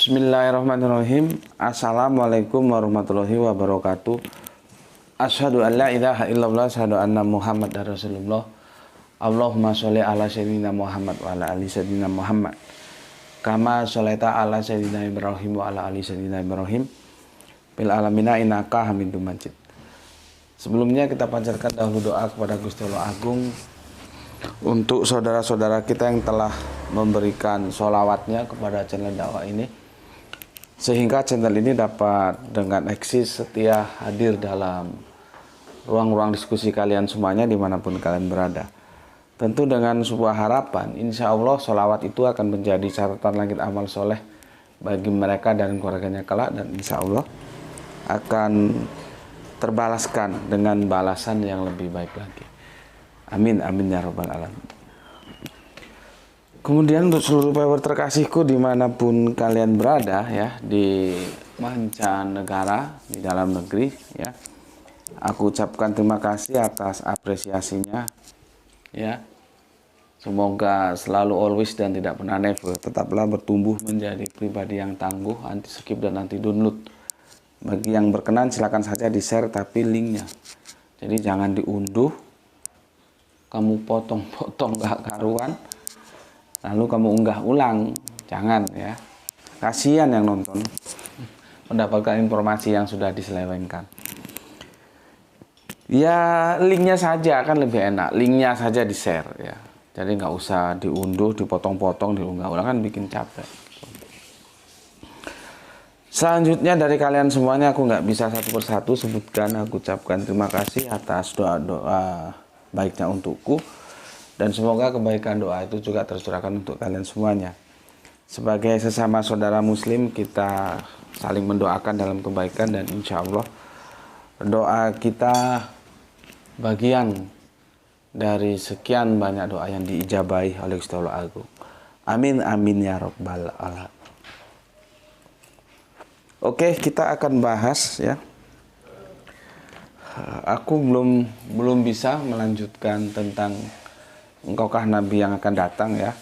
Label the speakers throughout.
Speaker 1: Bismillahirrahmanirrahim. Assalamualaikum warahmatullahi wabarakatuh. Asyhadu an la ilaha illallah, asyhadu anna Muhammadar Rasulullah. Allahumma sholli ala sayyidina Muhammad wa ala ali sayyidina Muhammad. Kama sholaita ala sayyidina Ibrahim wa ala ali sayyidina Ibrahim. Bil alamina innaka Hamidum Majid. Sebelumnya kita panjatkan dahulu doa kepada Gusti Allah Agung untuk saudara-saudara kita yang telah memberikan sholawatnya kepada channel dakwah ini, sehingga channel ini dapat dengan eksis setia hadir dalam ruang-ruang diskusi kalian semuanya dimanapun kalian berada. Tentu dengan sebuah harapan, insya Allah sholawat itu akan menjadi catatan langit amal soleh bagi mereka dan keluarganya kelak, dan insya Allah akan terbalaskan dengan balasan yang lebih baik lagi. Amin, amin ya rabbal alamin. Kemudian untuk seluruh viewer terkasihku dimanapun kalian berada ya, di mancanegara, di dalam negeri ya, aku ucapkan terima kasih atas apresiasinya ya. Semoga selalu always dan tidak pernah never tetaplah bertumbuh menjadi pribadi yang tangguh, anti skip dan anti download. Bagi yang berkenan silakan saja di share, tapi linknya jadi jangan diunduh, kamu potong-potong gak karuan lalu kamu unggah ulang, jangan ya, kasihan yang nonton mendapatkan informasi yang sudah diselewengkan. Ya linknya saja kan lebih enak, linknya saja di share ya, jadi nggak usah diunduh, dipotong-potong, diunggah ulang, kan bikin capek. Selanjutnya dari kalian semuanya aku nggak bisa satu persatu sebutkan, aku ucapkan terima kasih atas doa-doa baiknya untukku, dan semoga kebaikan doa itu juga tercurahkan untuk kalian semuanya. Sebagai sesama saudara muslim, kita saling mendoakan dalam kebaikan, dan insya Allah doa kita bagian dari sekian banyak doa yang diijabahi oleh Gusti Allah Agung. Amin amin ya rabbal alamin. Oke, kita akan bahas ya. Aku belum bisa melanjutkan tentang engkaukah nabi yang akan datang ya.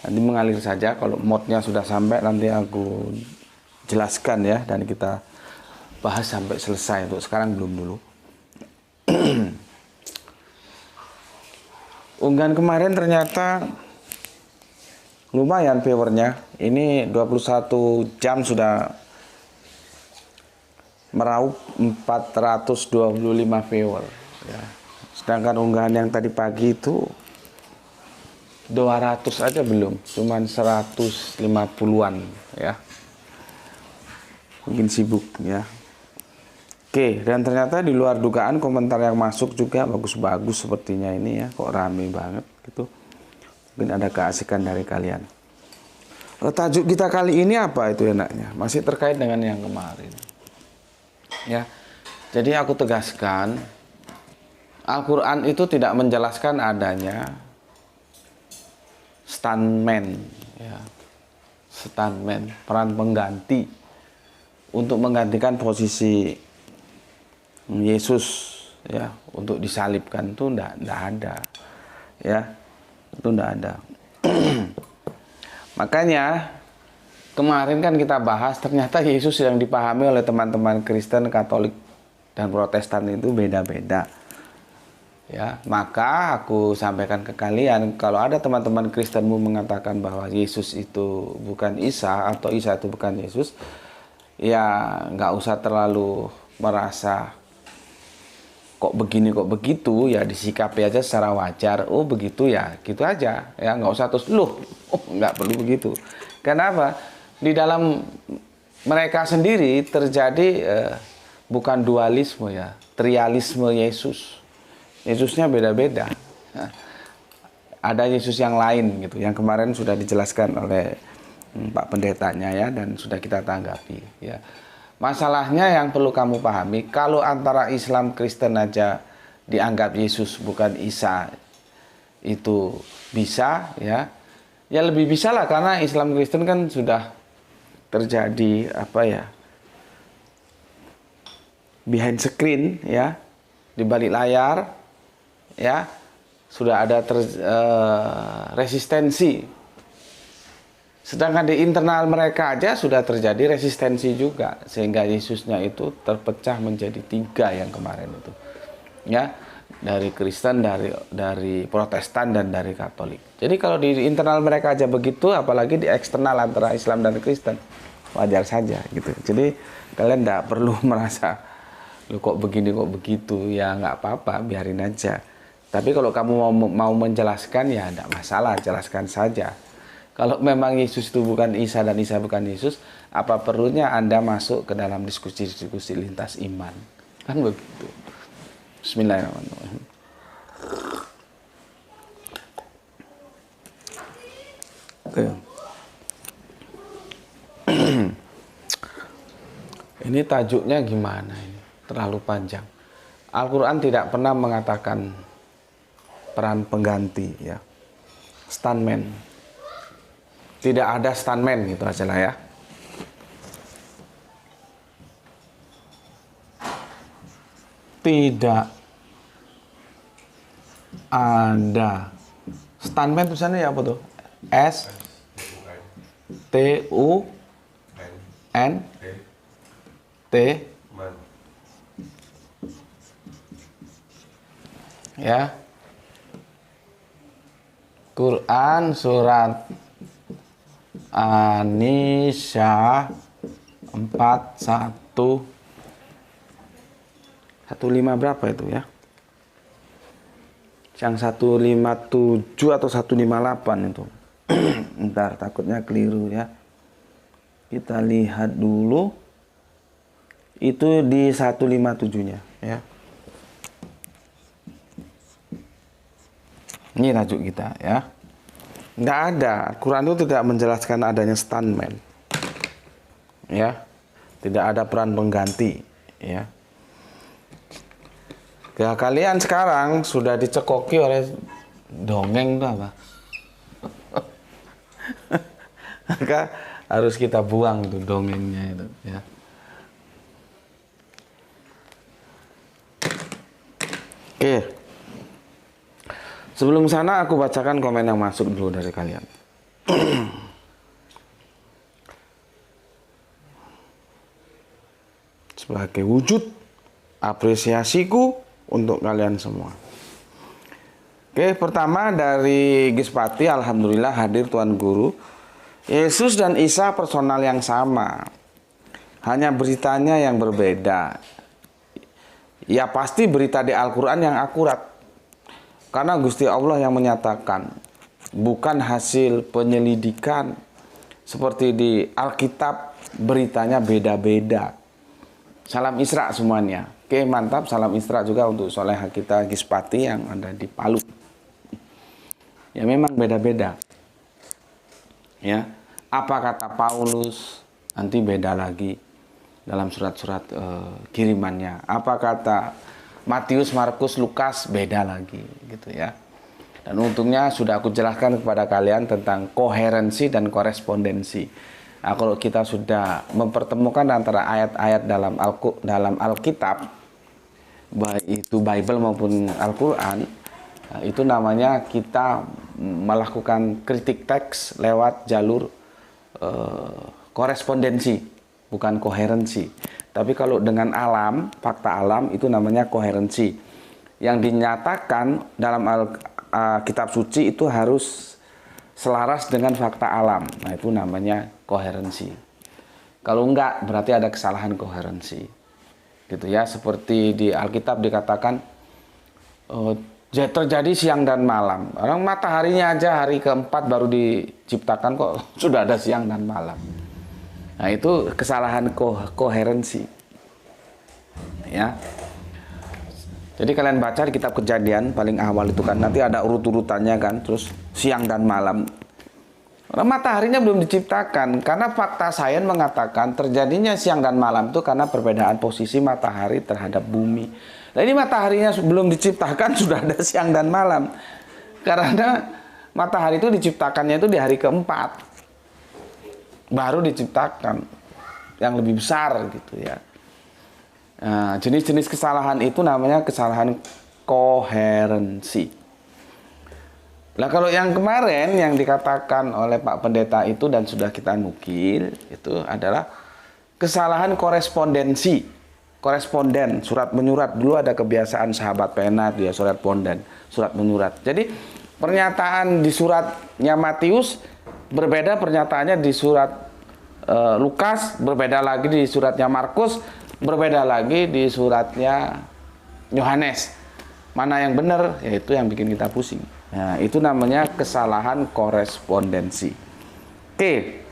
Speaker 1: Nanti mengalir saja, kalau modnya sudah sampai nanti aku jelaskan ya, dan kita bahas sampai selesai. Untuk sekarang belum dulu. Unggahan kemarin ternyata lumayan viewernya. Ini 21 jam sudah meraup 425 viewer ya. Sedangkan unggahan yang tadi pagi itu 200 aja belum, cuman 150-an ya. Mungkin sibuk ya. Oke, dan ternyata di luar dugaan komentar yang masuk juga bagus-bagus sepertinya ini ya, kok rame banget gitu. Mungkin ada keasikan dari kalian. Tajuk kita kali ini apa itu enaknya? Masih terkait dengan yang kemarin. Ya, jadi aku tegaskan, Al-Quran itu tidak menjelaskan adanya stuntman, ya, stuntman, peran pengganti untuk menggantikan posisi Yesus, ya, untuk disalibkan, itu tidak ada, ya, itu tidak ada. Makanya kemarin kan kita bahas, ternyata Yesus yang dipahami oleh teman-teman Kristen, Katolik, dan Protestan itu beda-beda. Ya, maka aku sampaikan ke kalian, kalau ada teman-teman Kristenmu mengatakan bahwa Yesus itu bukan Isa atau Isa itu bukan Yesus, ya nggak usah terlalu merasa kok begini kok begitu, ya disikapi aja secara wajar. Oh begitu ya, gitu aja. Ya nggak usah terus nggak perlu begitu. Kenapa? Di dalam mereka sendiri terjadi bukan dualisme ya, trialisme Yesus. Yesusnya beda-beda. Ada Yesus yang lain gitu, yang kemarin sudah dijelaskan oleh Pak Pendetanya ya, dan sudah kita tanggapi ya. Masalahnya yang perlu kamu pahami, kalau antara Islam Kristen aja dianggap Yesus bukan Isa itu bisa ya. Ya lebih bisa lah, karena Islam Kristen kan sudah terjadi apa ya, behind screen ya, di balik layar ya, sudah ada resistensi Sedangkan di internal mereka aja sudah terjadi resistensi juga, sehingga Yesusnya itu terpecah menjadi 3 yang kemarin itu, ya, dari Kristen, dari Protestan dan dari Katolik. Jadi kalau di internal mereka aja begitu, apalagi di eksternal antara Islam dan Kristen, wajar saja gitu. Jadi kalian tidak perlu merasa lu kok begini kok begitu, ya nggak apa-apa, biarin aja. Tapi kalau kamu mau menjelaskan, ya tidak masalah, jelaskan saja. Kalau memang Yesus itu bukan Isa dan Isa bukan Yesus, apa perlunya Anda masuk ke dalam diskusi-diskusi lintas iman? Kan begitu. Bismillahirrahmanirrahim. Oke. Ini tajuknya gimana ini? Terlalu panjang. Al-Quran tidak pernah mengatakan peran pengganti, ya. Stuntman. Tidak ada stuntman, gitu aja lah ya. Tidak ada stuntman, tulisannya ya apa tuh? S T U N T, ya. Quran surat An-Nisa 41 15 berapa itu ya? Yang 157 atau 158 itu. Ntar takutnya keliru ya. Kita lihat dulu. Itu di 157-nya ya. Ini tajuk kita ya. Nggak ada, Quran itu tidak menjelaskan adanya stuntman, ya, tidak ada peran pengganti, ya. Ya, kalian sekarang sudah dicekoki oleh dongeng itu apa? Maka harus kita buang itu dongengnya itu, ya. Oke. Sebelum sana aku bacakan komen yang masuk dulu dari kalian. Sebagai wujud apresiasiku untuk kalian semua. Oke, pertama dari Gispati, alhamdulillah hadir Tuan Guru. Yesus dan Isa personal yang sama. Hanya beritanya yang berbeda. Ya pasti berita di Al-Quran yang akurat. Karena Gusti Allah yang menyatakan, bukan hasil penyelidikan. Seperti di Alkitab, beritanya beda-beda. Salam Isra semuanya. Oke, mantap. Salam Isra juga untuk soleha kita Gispati yang ada di Palu. Ya memang beda-beda. Ya, apa kata Paulus, nanti beda lagi dalam surat-surat kirimannya. Apa kata Matius, Markus, Lukas, beda lagi gitu ya. Dan untungnya sudah aku jelaskan kepada kalian tentang koherensi dan korespondensi. Nah, kalau kita sudah mempertemukan antara ayat-ayat dalam Alkitab, baik itu Bible maupun Al-Quran, itu namanya kita melakukan kritik teks lewat jalur korespondensi, bukan koherensi. Tapi kalau dengan alam, fakta alam, itu namanya koherensi. Yang dinyatakan dalam kitab suci itu harus selaras dengan fakta alam. Nah, itu namanya koherensi. Kalau enggak, berarti ada kesalahan koherensi. Gitu ya, seperti di Alkitab dikatakan terjadi siang dan malam. Orang mataharinya aja hari keempat baru diciptakan kok sudah ada siang dan malam. Nah, itu kesalahan koherensi. Ya. Jadi kalian baca di kitab Kejadian paling awal itu kan nanti ada urut-urutannya kan, terus siang dan malam. Orang mataharinya belum diciptakan karena fakta sains mengatakan terjadinya siang dan malam itu karena perbedaan posisi matahari terhadap bumi. Nah, ini mataharinya belum diciptakan sudah ada siang dan malam. Karena matahari itu diciptakannya itu di hari keempat. Baru diciptakan yang lebih besar gitu ya. Nah, jenis-jenis kesalahan itu namanya kesalahan koherensi. Nah, kalau yang kemarin yang dikatakan oleh Pak Pendeta itu dan sudah kita nukil, itu adalah kesalahan korespondensi. Koresponden, surat menyurat. Dulu ada kebiasaan sahabat pena, dia surat ponden, surat menyurat. Jadi pernyataan di suratnya Matius berbeda pernyataannya di surat Lukas, berbeda lagi di suratnya Markus, berbeda lagi di suratnya Yohanes. Mana yang benar, yaitu yang bikin kita pusing. Nah, itu namanya kesalahan korespondensi. Oke.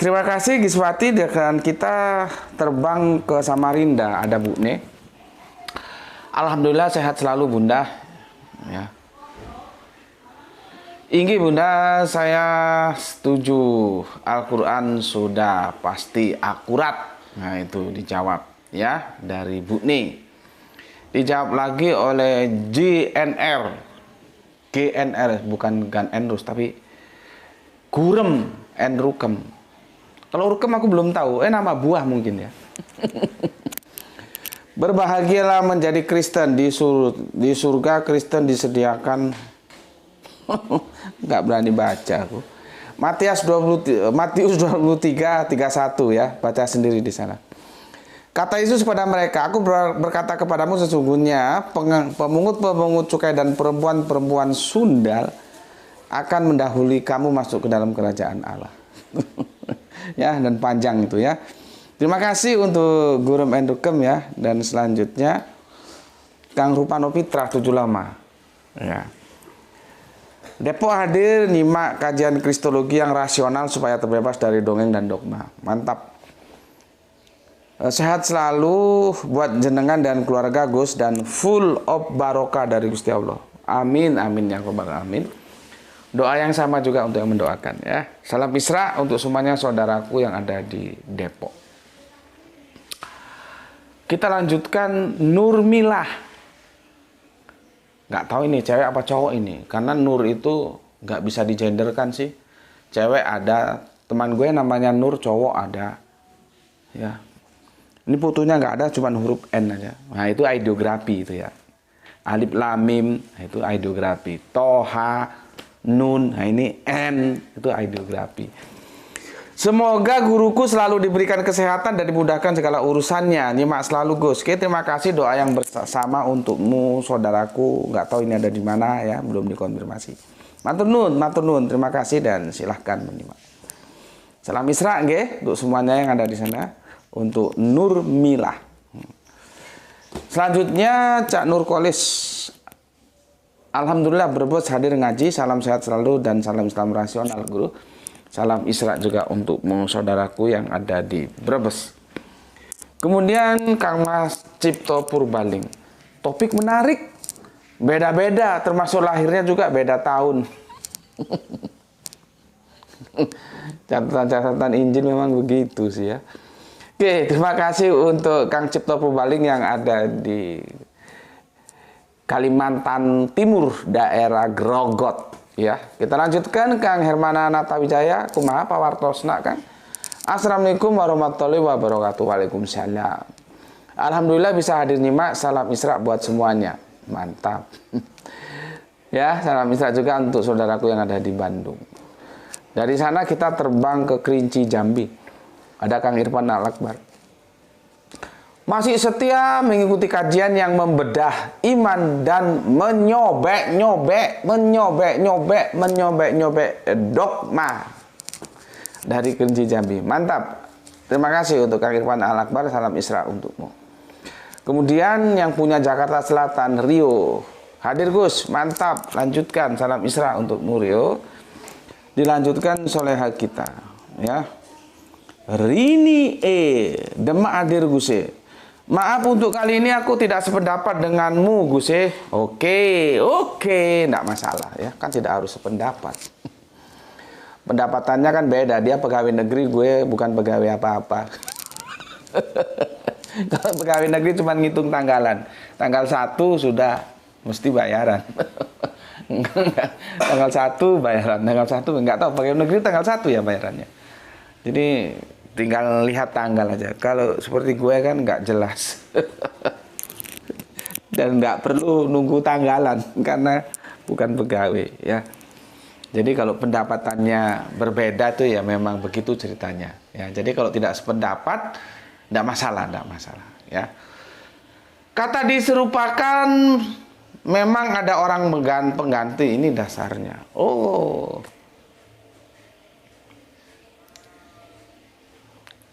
Speaker 1: Terima kasih Giswati, dengan kita terbang ke Samarinda. Ada Bu Ne. Alhamdulillah sehat selalu Bunda. Ya. Inggi Bunda, saya setuju. Al-Quran sudah pasti akurat. Nah, itu dijawab ya dari Bu Ne. Dijawab lagi oleh GNR, bukan Gan Enrus, tapi Gurem Enrukem. Kalau Rukem aku belum tahu, nama buah mungkin ya. Berbahagialah menjadi Kristen, di surga Kristen disediakan. Nggak berani baca aku. Matius 23:31 ya, baca sendiri di sana. Kata Yesus kepada mereka, aku berkata kepadamu sesungguhnya pemungut-pemungut cukai dan perempuan-perempuan sundal akan mendahului kamu masuk ke dalam kerajaan Allah. Ya, dan panjang itu ya. Terima kasih untuk Gurem Endukem ya, dan selanjutnya Kang Rupano Pitra 75. Ya. Depok hadir nyimak kajian kristologi yang rasional supaya terbebas dari dongeng dan dogma. Mantap. Sehat selalu buat jenengan dan keluarga Gus, dan full of barokah dari Gusti Allah. Amin, amin ya rabbal alamin. Doa yang sama juga untuk yang mendoakan ya. Salam Isra untuk semuanya saudaraku yang ada di Depok. Kita lanjutkan Nurmilah. Nggak tahu ini cewek apa cowok ini, karena Nur itu nggak bisa digenderkan sih. Cewek ada, teman gue namanya Nur, cowok ada. Ya. Ini fotonya nggak ada, cuma huruf N aja. Nah, itu ideografi itu ya. Alif Lam Mim, itu ideografi. Toha, Nun, nah ini N, itu ideografi. Semoga guruku selalu diberikan kesehatan dan dimudahkan segala urusannya. Nyimak selalu Gus. Oke, terima kasih, doa yang bersama untukmu saudaraku. Nggak tahu ini ada di mana ya, belum dikonfirmasi. Matur nuwun, terima kasih dan silahkan menyimak. Salam Isra nggih untuk semuanya yang ada di sana. Untuk Nurmilah. Selanjutnya Cak Nurkolis. Alhamdulillah Brebes hadir ngaji. Salam sehat selalu dan salam Islam rasional guru. Salam Isra juga untuk saudaraku yang ada di Brebes. Kemudian Kang Mas Cipto Purbaling. Topik menarik. Beda-beda, termasuk lahirnya juga beda tahun. Catatan-catatan Injil memang begitu sih ya. Oke, terima kasih untuk Kang Cipto Purbaling yang ada di Kalimantan Timur, daerah Grogot. Ya, kita lanjutkan Kang Hermana Natawijaya, kumaha pawartosna Kang. Assalamualaikum warahmatullahi wabarakatuh. Waalaikumsalam. Alhamdulillah bisa hadir nyimak. Salam Isra buat semuanya. Mantap. Ya, salam Isra juga untuk saudaraku yang ada di Bandung. Dari sana kita terbang ke Kerinci, Jambi. Ada Kang Irfan Al-Akbar. Masih setia mengikuti kajian yang membedah iman dan menyobek dogma dari Kerinci Jambi. Mantap. Terima kasih untuk Kang Irfan Al-Akbar. Salam Isra untukmu. Kemudian yang punya Jakarta Selatan, Rio. Hadir Gus, mantap. Lanjutkan. Salam Isra untukmu Rio. Dilanjutkan soleha kita. Ya. Rini Demak hadir Gus. Maaf untuk kali ini aku tidak sependapat denganmu Gus. Oke, enggak masalah ya, kan tidak harus sependapat. Pendapatannya kan beda, dia pegawai negeri, gue bukan pegawai apa-apa. Kalau pegawai negeri cuma ngitung tanggalan. Tanggal 1 sudah mesti bayaran. Tanggal 1 bayaran, tanggal 1 enggak tahu pegawai negeri tanggal 1 ya bayarannya. Jadi tinggal lihat tanggal aja. Kalau seperti gue kan nggak jelas. dan nggak perlu nunggu tanggalan karena bukan pegawai ya. Jadi kalau pendapatannya berbeda tuh ya memang begitu ceritanya ya. Jadi kalau tidak sependapat tidak masalah ya. Kata diserupakan memang ada orang pengganti, ini dasarnya. Oh.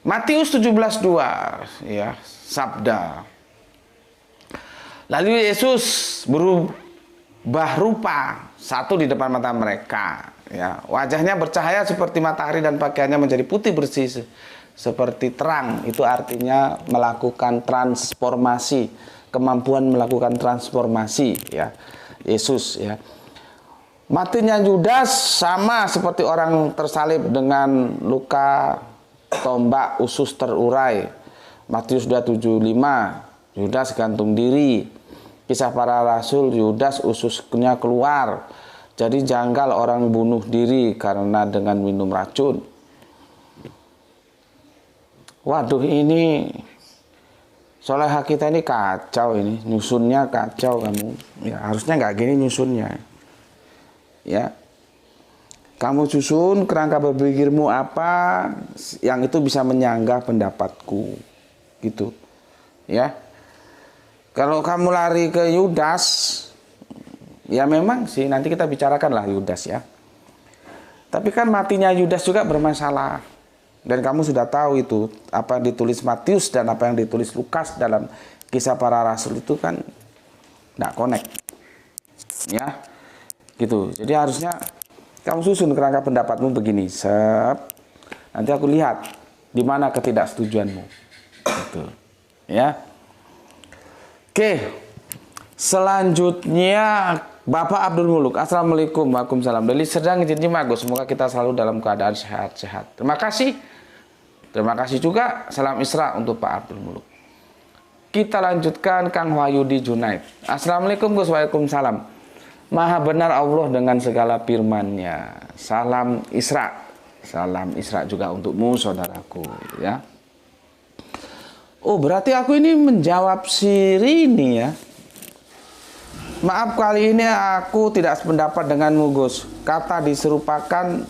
Speaker 1: Matius 17:2 ya, sabda. Lalu Yesus berubah rupa satu di depan mata mereka ya. Wajahnya bercahaya seperti matahari dan pakaiannya menjadi putih bersih seperti terang. Itu artinya melakukan transformasi, kemampuan melakukan transformasi ya. Yesus ya. Matinya Yudas sama seperti orang tersalib dengan luka tombak usus terurai. Matius 2:75, Yudas gantung diri. Kisah para Rasul, Yudas ususnya keluar. Jadi janggal orang bunuh diri karena dengan minum racun. Waduh, ini soleha kita ini kacau, ini nyusunnya kacau kamu. Ya harusnya nggak gini nyusunnya. Ya. Kamu susun kerangka berpikirmu apa yang itu bisa menyanggah pendapatku. Gitu. Ya. Kalau kamu lari ke Yudas, ya memang sih nanti kita bicarakanlah Yudas ya. Tapi kan matinya Yudas juga bermasalah. Dan kamu sudah tahu itu apa yang ditulis Matius dan apa yang ditulis Lukas dalam kisah para rasul itu kan nggak connect. Ya. Gitu. Jadi harusnya kamu susun kerangka pendapatmu begini, nanti aku lihat di mana ketidaksetujuanmu. Gitu. Ya. Oke. Selanjutnya Bapak Abdul Muluk. Assalamualaikum. Waalaikumsalam. Dari Serdang izin Cimagus. Semoga kita selalu dalam keadaan sehat-sehat. Terima kasih. Terima kasih juga. Salam Isra untuk Pak Abdul Muluk. Kita lanjutkan Kang Wahyudi Junaid. Assalamualaikum Gus. Waalaikumsalam. Maha benar Allah dengan segala firman-Nya. Salam Isra. Salam Isra juga untukmu saudaraku ya. Oh, berarti aku ini menjawab si Rini ya. Maaf kali ini aku tidak sependapat denganmu Gus. Kata diserupakan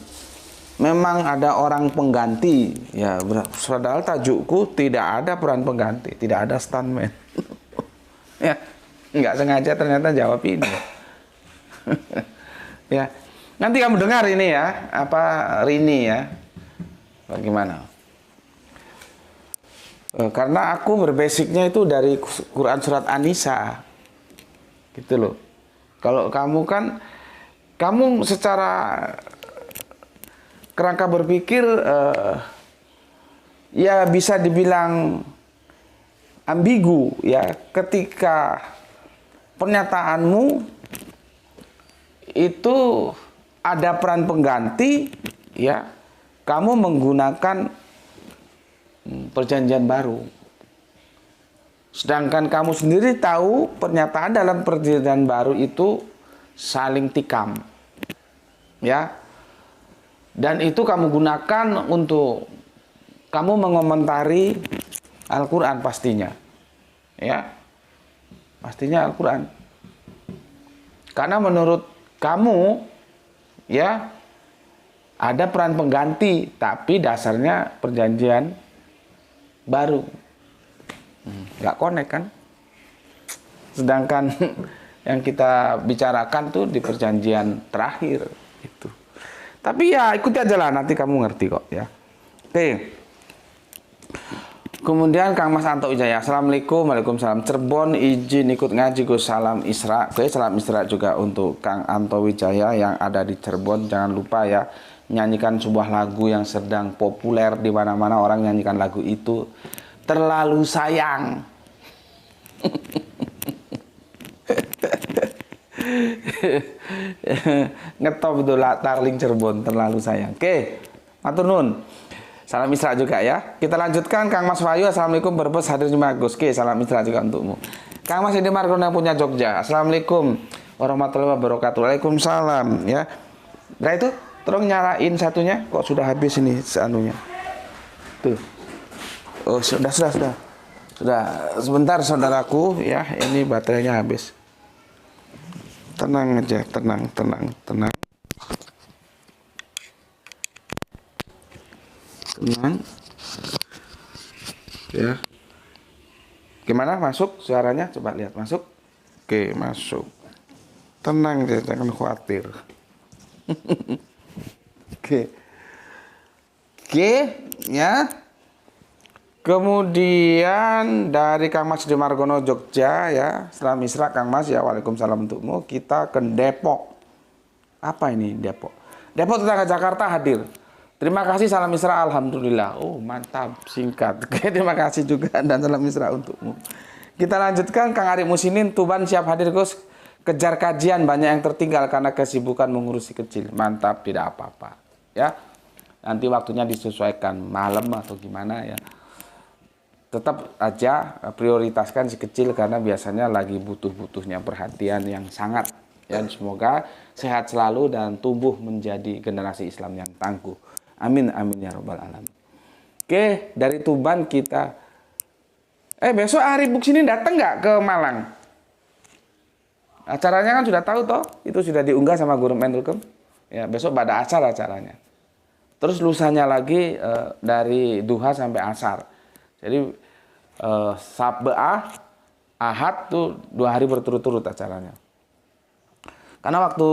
Speaker 1: memang ada orang pengganti ya. Padahal tajukku tidak ada peran pengganti, tidak ada stuntman. Ya, nggak sengaja ternyata jawab ini. Ya, nanti kamu dengar ini ya, apa Rini ya, bagaimana? Karena aku berbasicnya itu dari Quran surat An-Nisa, gitu loh. Kalau kamu kan, kamu secara kerangka berpikir, ya bisa dibilang ambigu ya, ketika pernyataanmu itu ada peran pengganti ya, kamu menggunakan perjanjian baru, sedangkan kamu sendiri tahu pernyataan dalam perjanjian baru itu saling tikam ya, dan itu kamu gunakan untuk kamu mengomentari Al-Quran pastinya ya, pastinya Al-Quran, karena menurut kamu ya ada peran pengganti tapi dasarnya perjanjian baru, nggak connect kan, sedangkan yang kita bicarakan tuh di perjanjian terakhir itu. Tapi ya ikuti aja lah, nanti kamu ngerti kok ya. Oke. Kemudian Kang Mas Anto Wijaya. Assalamualaikum. Waalaikumsalam. Cirebon izin ikut ngaji Gus. Salam Isra. Oke, salam Isra juga untuk Kang Anto Wijaya yang ada di Cirebon. Jangan lupa ya, nyanyikan sebuah lagu yang sedang populer di mana-mana, orang nyanyikan lagu itu. Terlalu sayang. Ngetop itu Tarling Cirebon, terlalu sayang. Oke, matur nuwun. Salam Isra juga ya. Kita lanjutkan Kang Mas Wahyu. Assalamualaikum berbes hadir di Magus. Oke, salam Isra juga untukmu. Kang Mas Edi Margon yang punya Jogja. Assalamualaikum warahmatullahi wabarakatuh. Waalaikumsalam ya. Nah itu, tolong nyalain satunya. Kok sudah habis ini seanunya. Tuh. Oh, sudah. Sudah, sebentar saudaraku ya, ini baterainya habis. Tenang aja, tenang. Tenang. Ya. Gimana, masuk suaranya? Coba lihat, masuk. Oke, masuk. Tenang aja, jangan khawatir. Oke. Oke, ya. Kemudian dari Kang Mas di Margono Jogja ya, Salam Isra Kang Mas ya, Waalaikumsalam untukmu. Kita ke Depok. Apa ini Depok? Depok tetangga Jakarta hadir. Terima kasih, salam Isra, alhamdulillah. Oh mantap, singkat. Oke, terima kasih juga dan salam Isra untukmu. Kita lanjutkan Kang Arif Musinin, Tuban siap hadir Gus. Kejar kajian, banyak yang tertinggal karena kesibukan mengurusi kecil. Mantap, tidak apa-apa. Ya, nanti waktunya disesuaikan malam atau gimana ya. Tetap aja prioritaskan si kecil karena biasanya lagi butuh-butuhnya perhatian yang sangat. Ya, semoga sehat selalu dan tumbuh menjadi generasi Islam yang tangguh. Amin, amin ya robbal alamin. Oke, dari Tuban kita. Besok Arif Musinin datang nggak ke Malang? Acaranya kan sudah tahu toh, itu sudah diunggah sama Guru Mendelkem. Ya, besok pada acaranya. Terus lusanya lagi dari duha sampai asar. Jadi Sabah, Ahad tuh 2 hari berturut-turut acaranya. Karena waktu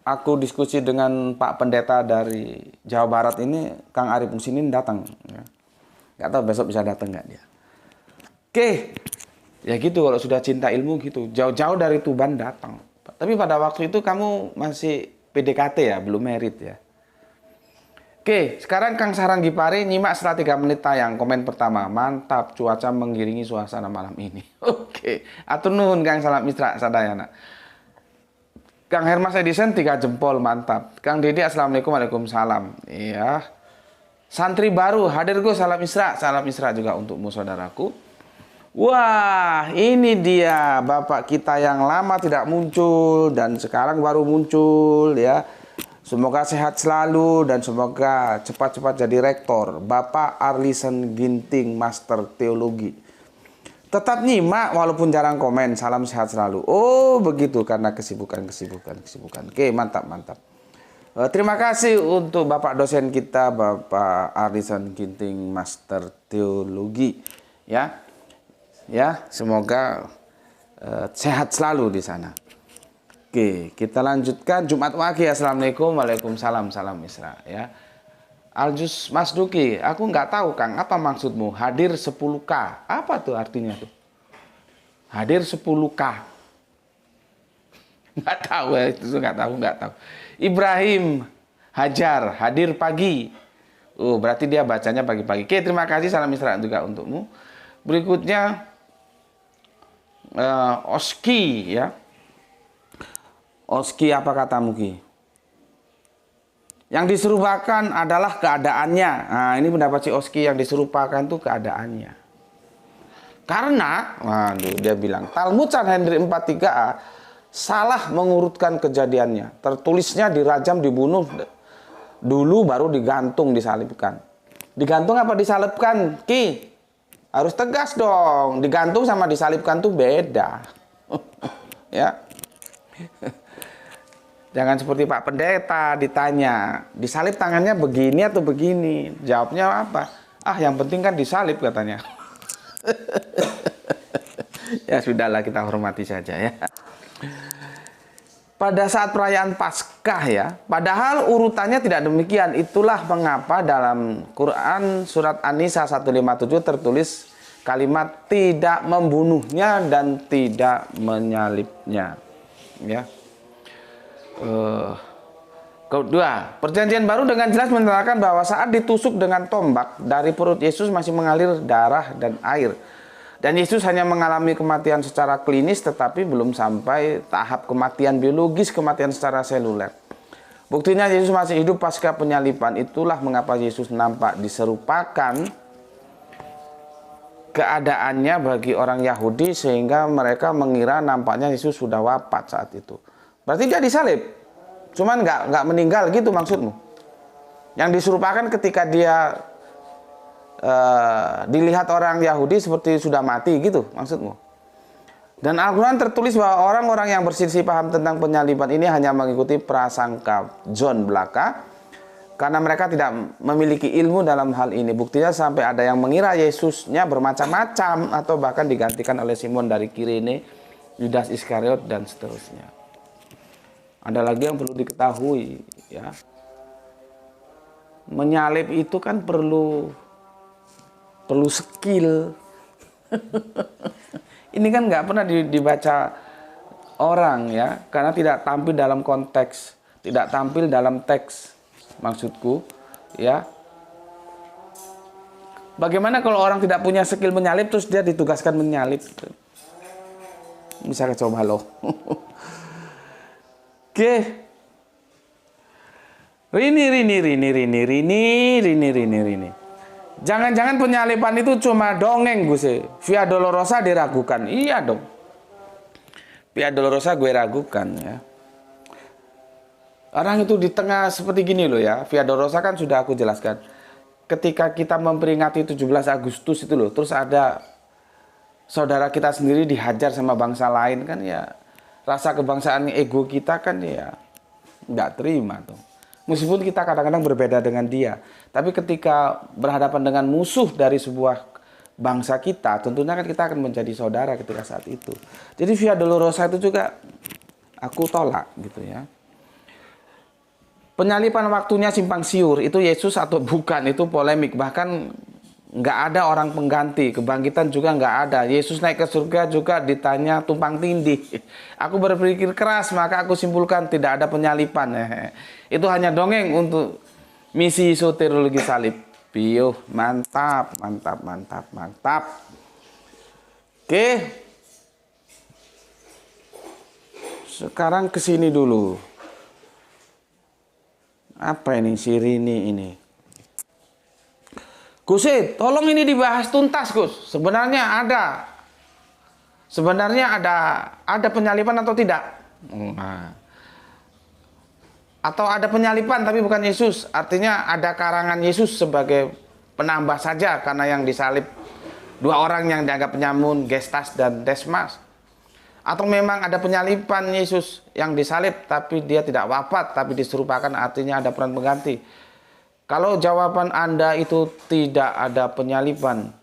Speaker 1: aku diskusi dengan Pak Pendeta dari Jawa Barat ini, Kang Arif Musinin datang. Ya. Nggak tahu besok bisa datang nggak dia. Oke, ya gitu kalau sudah cinta ilmu gitu. Jauh-jauh dari Tuban datang. Tapi pada waktu itu kamu masih PDKT ya, belum married ya. Oke, sekarang Kang Sarang Gipari nyimak setelah 3 menit tayang. Komen pertama, mantap cuaca mengiringi suasana malam ini. Oke, atur nuhun Kang Salam Isra sadayana. Kang Hermas Edison 3 jempol, mantap. Kang Didi assalamualaikum, waalaikumsalam. Iya. Santri baru hadir Gus, salam Isra juga untukmu saudaraku. Wah, ini dia Bapak kita yang lama tidak muncul dan sekarang baru muncul ya. Semoga sehat selalu dan semoga cepat-cepat jadi rektor. Bapak Arlison Ginting, Master Teologi. Tetap nyimak walaupun jarang komen. Salam sehat selalu. Oh begitu, karena kesibukan. Oke, mantap. Terima kasih untuk Bapak dosen kita, Bapak Arlison Ginting, Master Teologi. Ya, semoga sehat selalu di sana. Oke, kita lanjutkan Jumat Wage. Assalamualaikum, waalaikumsalam, salam Isra ya. Aljus Mas Duki, aku nggak tahu Kang, apa maksudmu hadir 10K? Apa tuh artinya tuh? Hadir 10K. Nggak tahu ya, itu nggak tahu. Ibrahim Hajar, hadir pagi. Oh, berarti dia bacanya pagi-pagi. Oke, terima kasih, salam Isra juga untukmu. Berikutnya Oski ya. Oski, apa katamu Ki? Yang diserupakan adalah keadaannya. Nah, ini pendapat si Oski, yang diserupakan tuh keadaannya. Karena, waduh, dia bilang Talmud Sanhedrin 43a salah mengurutkan kejadiannya. Tertulisnya dirajam, dibunuh dulu baru digantung, disalibkan. Digantung apa disalibkan, Ki? Harus tegas dong. Digantung sama disalibkan tuh beda. Ya. Jangan seperti Pak Pendeta ditanya, disalib tangannya begini atau begini. Jawabnya apa? Ah, yang penting kan disalib katanya. Ya sudahlah, kita hormati saja ya. Pada saat perayaan Paskah ya, padahal urutannya tidak demikian. Itulah mengapa dalam Quran surat An-Nisa 157 tertulis kalimat tidak membunuhnya dan tidak menyalibnya. Ya. Kedua, perjanjian baru dengan jelas menerangkan bahwa saat ditusuk dengan tombak dari perut Yesus masih mengalir darah dan air. Dan Yesus hanya mengalami kematian secara klinis tetapi belum sampai tahap kematian biologis, kematian secara seluler. Buktinya Yesus masih hidup pasca penyaliban. Itulah mengapa Yesus nampak diserupakan keadaannya bagi orang Yahudi sehingga mereka mengira nampaknya Yesus sudah wafat saat itu. Berarti dia disalib, cuman nggak meninggal gitu maksudmu? Yang diserupakan ketika dia dilihat orang Yahudi seperti sudah mati gitu maksudmu. Dan Al-Quran tertulis bahwa orang-orang yang berselisih paham tentang penyaliban ini hanya mengikuti prasangka John belaka, karena mereka tidak memiliki ilmu dalam hal ini. Buktinya sampai ada yang mengira Yesusnya bermacam-macam atau bahkan digantikan oleh Simon dari Kirene, Yudas Iskariot dan seterusnya. Ada lagi yang perlu diketahui, ya. Menyalib itu kan perlu skill. Ini kan nggak pernah dibaca orang, ya, karena tidak tampil dalam konteks, tidak tampil dalam teks, maksudku, ya. Bagaimana kalau orang tidak punya skill menyalip terus dia ditugaskan menyalip? Bisa coba loh. Oke. Rini. Jangan-jangan penyaliban itu cuma dongeng, Gus. Via Dolorosa diragukan. Iya dong. Via Dolorosa gue ragukan, ya. Orang itu di tengah seperti gini loh, ya. Via Dolorosa kan sudah aku jelaskan. Ketika kita memperingati 17 Agustus itu loh, terus ada saudara kita sendiri dihajar sama bangsa lain kan, ya. Rasa kebangsaan ego kita kan, ya, nggak terima tuh. Meskipun kita kadang-kadang berbeda dengan dia, tapi ketika berhadapan dengan musuh dari sebuah bangsa kita, tentunya kan kita akan menjadi saudara ketika saat itu. Jadi Via Dolorosa itu juga aku tolak gitu, ya. Penyaliban waktunya simpang siur, itu Yesus atau bukan, itu polemik. Bahkan nggak ada orang pengganti, kebangkitan juga nggak ada. Yesus naik ke surga juga ditanya tumpang tindih. Aku berpikir keras, maka aku simpulkan tidak ada penyaliban. Itu hanya dongeng untuk misi soteriologi salib. Piuh, mantap. Oke. Sekarang ke sini dulu. Apa ini si Rini ini? Gus, tolong ini dibahas tuntas, Gus. Sebenarnya ada penyaliban atau tidak? Nah. Atau ada penyaliban tapi bukan Yesus. Artinya ada karangan Yesus sebagai penambah saja karena yang disalib dua orang yang dianggap penyamun, Gestas dan Desmas. Atau memang ada penyaliban Yesus yang disalib tapi dia tidak wafat tapi diserupakan, artinya ada peran pengganti. Kalau jawaban Anda itu tidak ada penyaliban,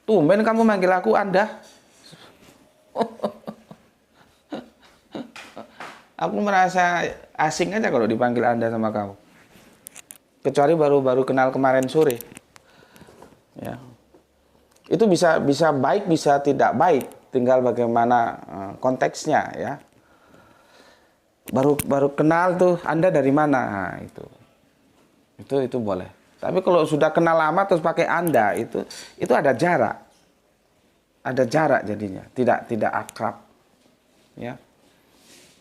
Speaker 1: tumben kamu manggil aku Anda. Aku merasa asing aja kalau dipanggil Anda sama kamu. Kecuali baru kenal kemarin sore. Ya. Itu bisa baik, bisa tidak baik, tinggal bagaimana konteksnya, ya. Baru kenal tuh, Anda dari mana? Nah, itu boleh. Tapi kalau sudah kenal lama terus pakai Anda, itu ada jarak. Ada jarak jadinya, tidak akrab. Ya.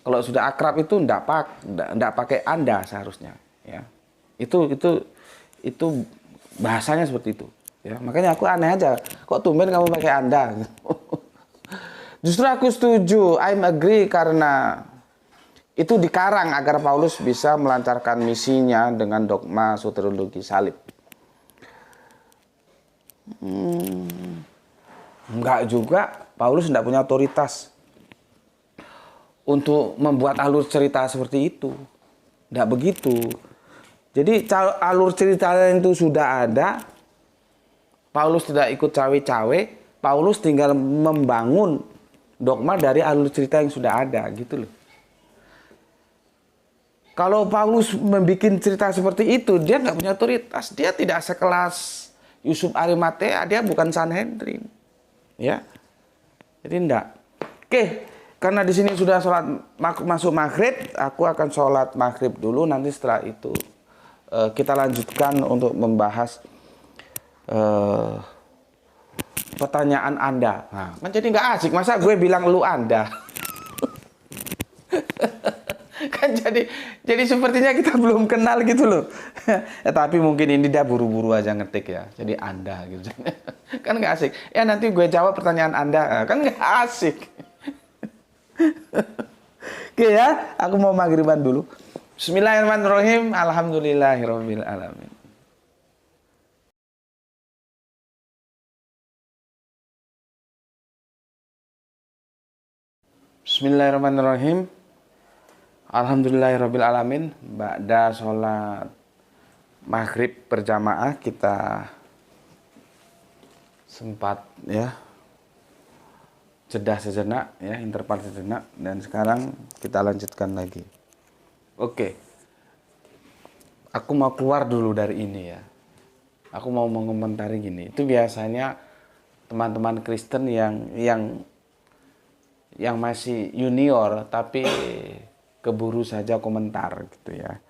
Speaker 1: Kalau sudah akrab itu enggak pakai Anda seharusnya, ya. Itu bahasanya seperti itu, ya. Makanya aku aneh aja, kok tumben kamu pakai Anda? Justru aku setuju, I'm agree, karena itu dikarang agar Paulus bisa melancarkan misinya dengan dogma soteriologi salib. Enggak juga, Paulus tidak punya otoritas untuk membuat alur cerita seperti itu. Tidak begitu. Jadi alur cerita itu sudah ada, Paulus tidak ikut cawe-cawe, Paulus tinggal membangun dogma dari alur cerita yang sudah ada, gitu loh. Kalau Paulus membuat cerita seperti itu, dia nggak punya otoritas. Dia tidak sekelas Yusuf Arimatea, dia bukan Sanhedrin, ya. Jadi enggak. Oke, karena di sini sudah sholat masuk maghrib, aku akan sholat maghrib dulu. Nanti setelah itu kita lanjutkan untuk membahas pertanyaan Anda. Nah, kan jadi nggak asik. Masa gue bilang lu Anda? Kan jadi sepertinya kita belum kenal gitu loh. Tapi mungkin ini dia buru-buru aja ngetik, ya. Jadi Anda gitu. Kan nggak asik. Ya nanti gue jawab pertanyaan Anda. Kan nggak asik. Oke, ya. Aku mau maghriban dulu. Bismillahirrahmanirrahim. Alhamdulillahirabbil alamin. Bismillahirrahmanirrahim. Alhamdulillahirabbil alamin. Ba'da sholat maghrib berjamaah kita sempat ya jeda sejenak ya, interval sejenak, dan sekarang kita lanjutkan lagi. Oke. Aku mau keluar dulu dari ini ya. Aku mau mengomentari gini. Itu biasanya teman-teman Kristen yang masih junior tapi keburu saja komentar gitu ya,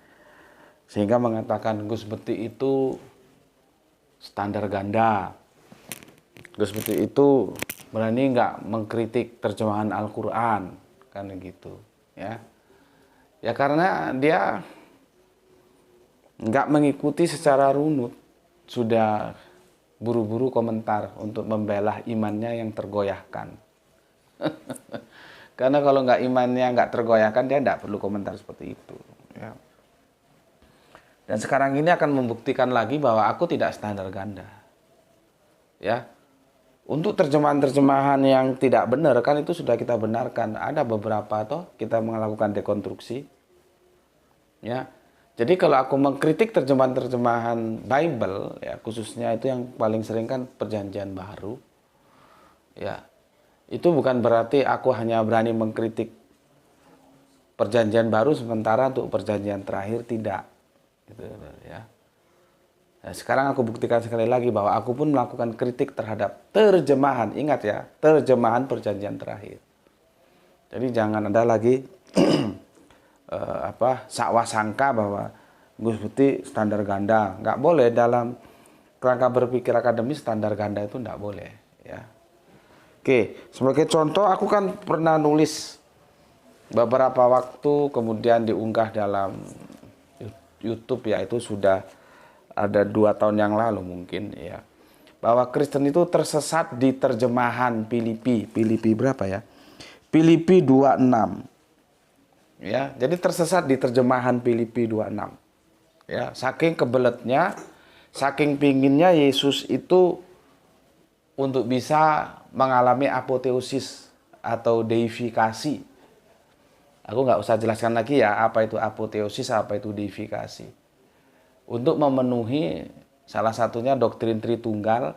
Speaker 1: sehingga mengatakan Gus Beti itu standar ganda, Gus Beti itu berani nggak mengkritik terjemahan Al-Quran kan gitu ya. Ya karena dia nggak mengikuti secara runut, sudah buru-buru komentar untuk membela imannya yang tergoyahkan. Karena kalau nggak imannya nggak tergoyahkan, dia nggak perlu komentar seperti itu ya. Dan sekarang ini akan membuktikan lagi bahwa aku tidak standar ganda ya. Untuk terjemahan-terjemahan yang tidak benar kan itu sudah kita benarkan. Ada beberapa toh kita melakukan dekonstruksi ya. Jadi kalau aku mengkritik terjemahan-terjemahan Bible ya, khususnya itu yang paling sering kan Perjanjian Baru ya, itu bukan berarti aku hanya berani mengkritik Perjanjian Baru sementara untuk Perjanjian Terakhir tidak gitu ya. Nah, sekarang aku buktikan sekali lagi bahwa aku pun melakukan kritik terhadap terjemahan, ingat ya, terjemahan Perjanjian Terakhir. Jadi jangan ada lagi sakwa sangka bahwa Gus Beti standar ganda. Nggak boleh, dalam kerangka berpikir akademis standar ganda itu nggak boleh ya. Oke, sebagai contoh aku kan pernah nulis beberapa waktu kemudian diunggah dalam YouTube ya, itu sudah ada 2 tahun yang lalu mungkin ya, bahwa Kristen itu tersesat di terjemahan Filipi berapa ya? Filipi 26 ya. Jadi tersesat di terjemahan Filipi 26 ya, saking kebeletnya, saking pinginnya Yesus itu untuk bisa mengalami apoteosis atau deifikasi. Aku nggak usah jelaskan lagi ya apa itu apoteosis, apa itu deifikasi. Untuk memenuhi salah satunya doktrin Tritunggal.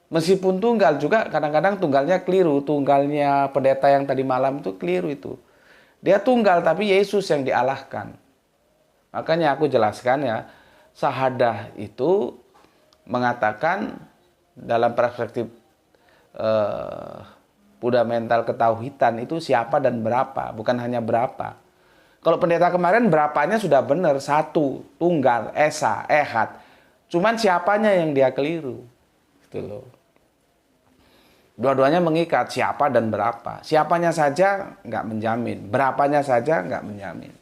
Speaker 1: Meskipun tunggal juga kadang-kadang tunggalnya keliru. Tunggalnya pendeta yang tadi malam itu keliru itu. Dia tunggal tapi Yesus yang dialahkan. Makanya aku jelaskan ya, sahadah itu mengatakan dalam perspektif fundamental ketauhidan itu siapa dan berapa, bukan hanya berapa. Kalau pendeta kemarin berapanya sudah benar, satu, tunggal, esa, ehad. Cuman siapanya yang dia keliru. Gitu loh. Dua-duanya mengikat siapa dan berapa. Siapanya saja nggak menjamin, berapanya saja nggak menjamin.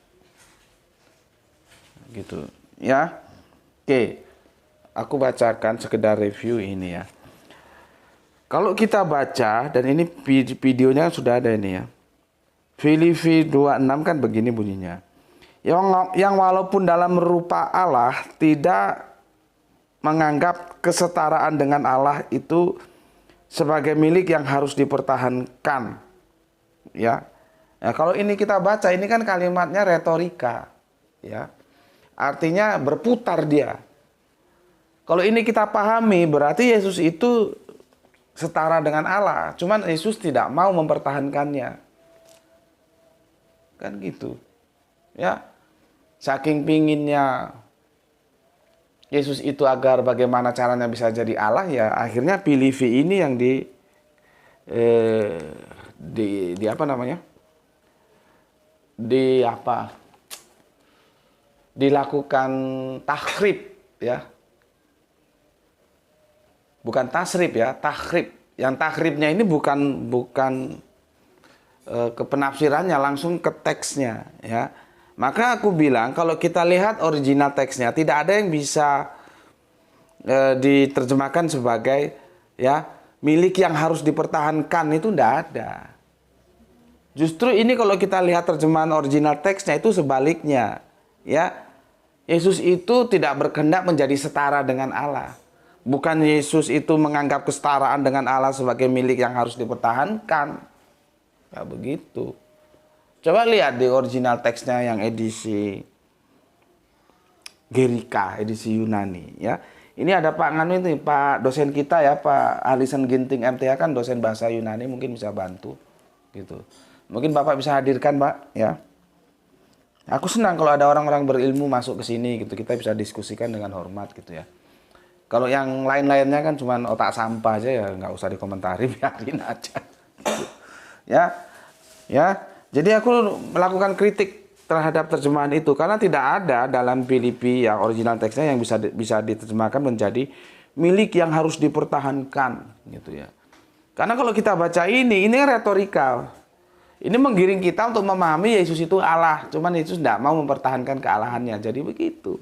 Speaker 1: Gitu ya. Oke, aku bacakan sekedar review ini ya. Kalau kita baca, dan ini videonya sudah ada ini ya. Filipi 26 kan begini bunyinya. Yang walaupun dalam rupa Allah tidak menganggap kesetaraan dengan Allah itu sebagai milik yang harus dipertahankan. Ya. Nah, kalau ini kita baca, ini kan kalimatnya retorika. Ya. Artinya berputar dia. Kalau ini kita pahami, berarti Yesus itu setara dengan Allah, cuman Yesus tidak mau mempertahankannya. Kan gitu. Ya. Saking pinginnya Yesus itu agar bagaimana caranya bisa jadi Allah ya, akhirnya Filipi ini yang dilakukan tahrib ya. Bukan tasrib ya, tahrib. Yang tahribnya ini bukan ke penafsirannya, langsung ke teksnya ya. Maka aku bilang kalau kita lihat original teksnya tidak ada yang bisa diterjemahkan sebagai ya milik yang harus dipertahankan, itu tidak ada. Justru ini kalau kita lihat terjemahan original teksnya itu sebaliknya ya. Yesus itu tidak berkehendak menjadi setara dengan Allah. Bukan Yesus itu menganggap kesetaraan dengan Allah sebagai milik yang harus dipertahankan. Ya begitu. Coba lihat di original teksnya yang edisi Gerika, edisi Yunani ya. Ini ada Pak Nganu itu, Pak dosen kita ya, Pak Alison Ginting MTH kan dosen bahasa Yunani, mungkin bisa bantu gitu. Mungkin Bapak bisa hadirkan, Pak, ya. Aku senang kalau ada orang-orang berilmu masuk ke sini gitu. Kita bisa diskusikan dengan hormat gitu ya. Kalau yang lain-lainnya kan cuma otak sampah aja ya, nggak usah dikomentari, biarin aja. Ya. Ya. Jadi aku melakukan kritik terhadap terjemahan itu karena tidak ada dalam Filipi yang original teksnya yang bisa diterjemahkan menjadi milik yang harus dipertahankan gitu ya. Karena kalau kita baca ini retorika. Ini menggiring kita untuk memahami Yesus itu Allah, cuman Yesus tidak mau mempertahankan kealahannya. Jadi begitu.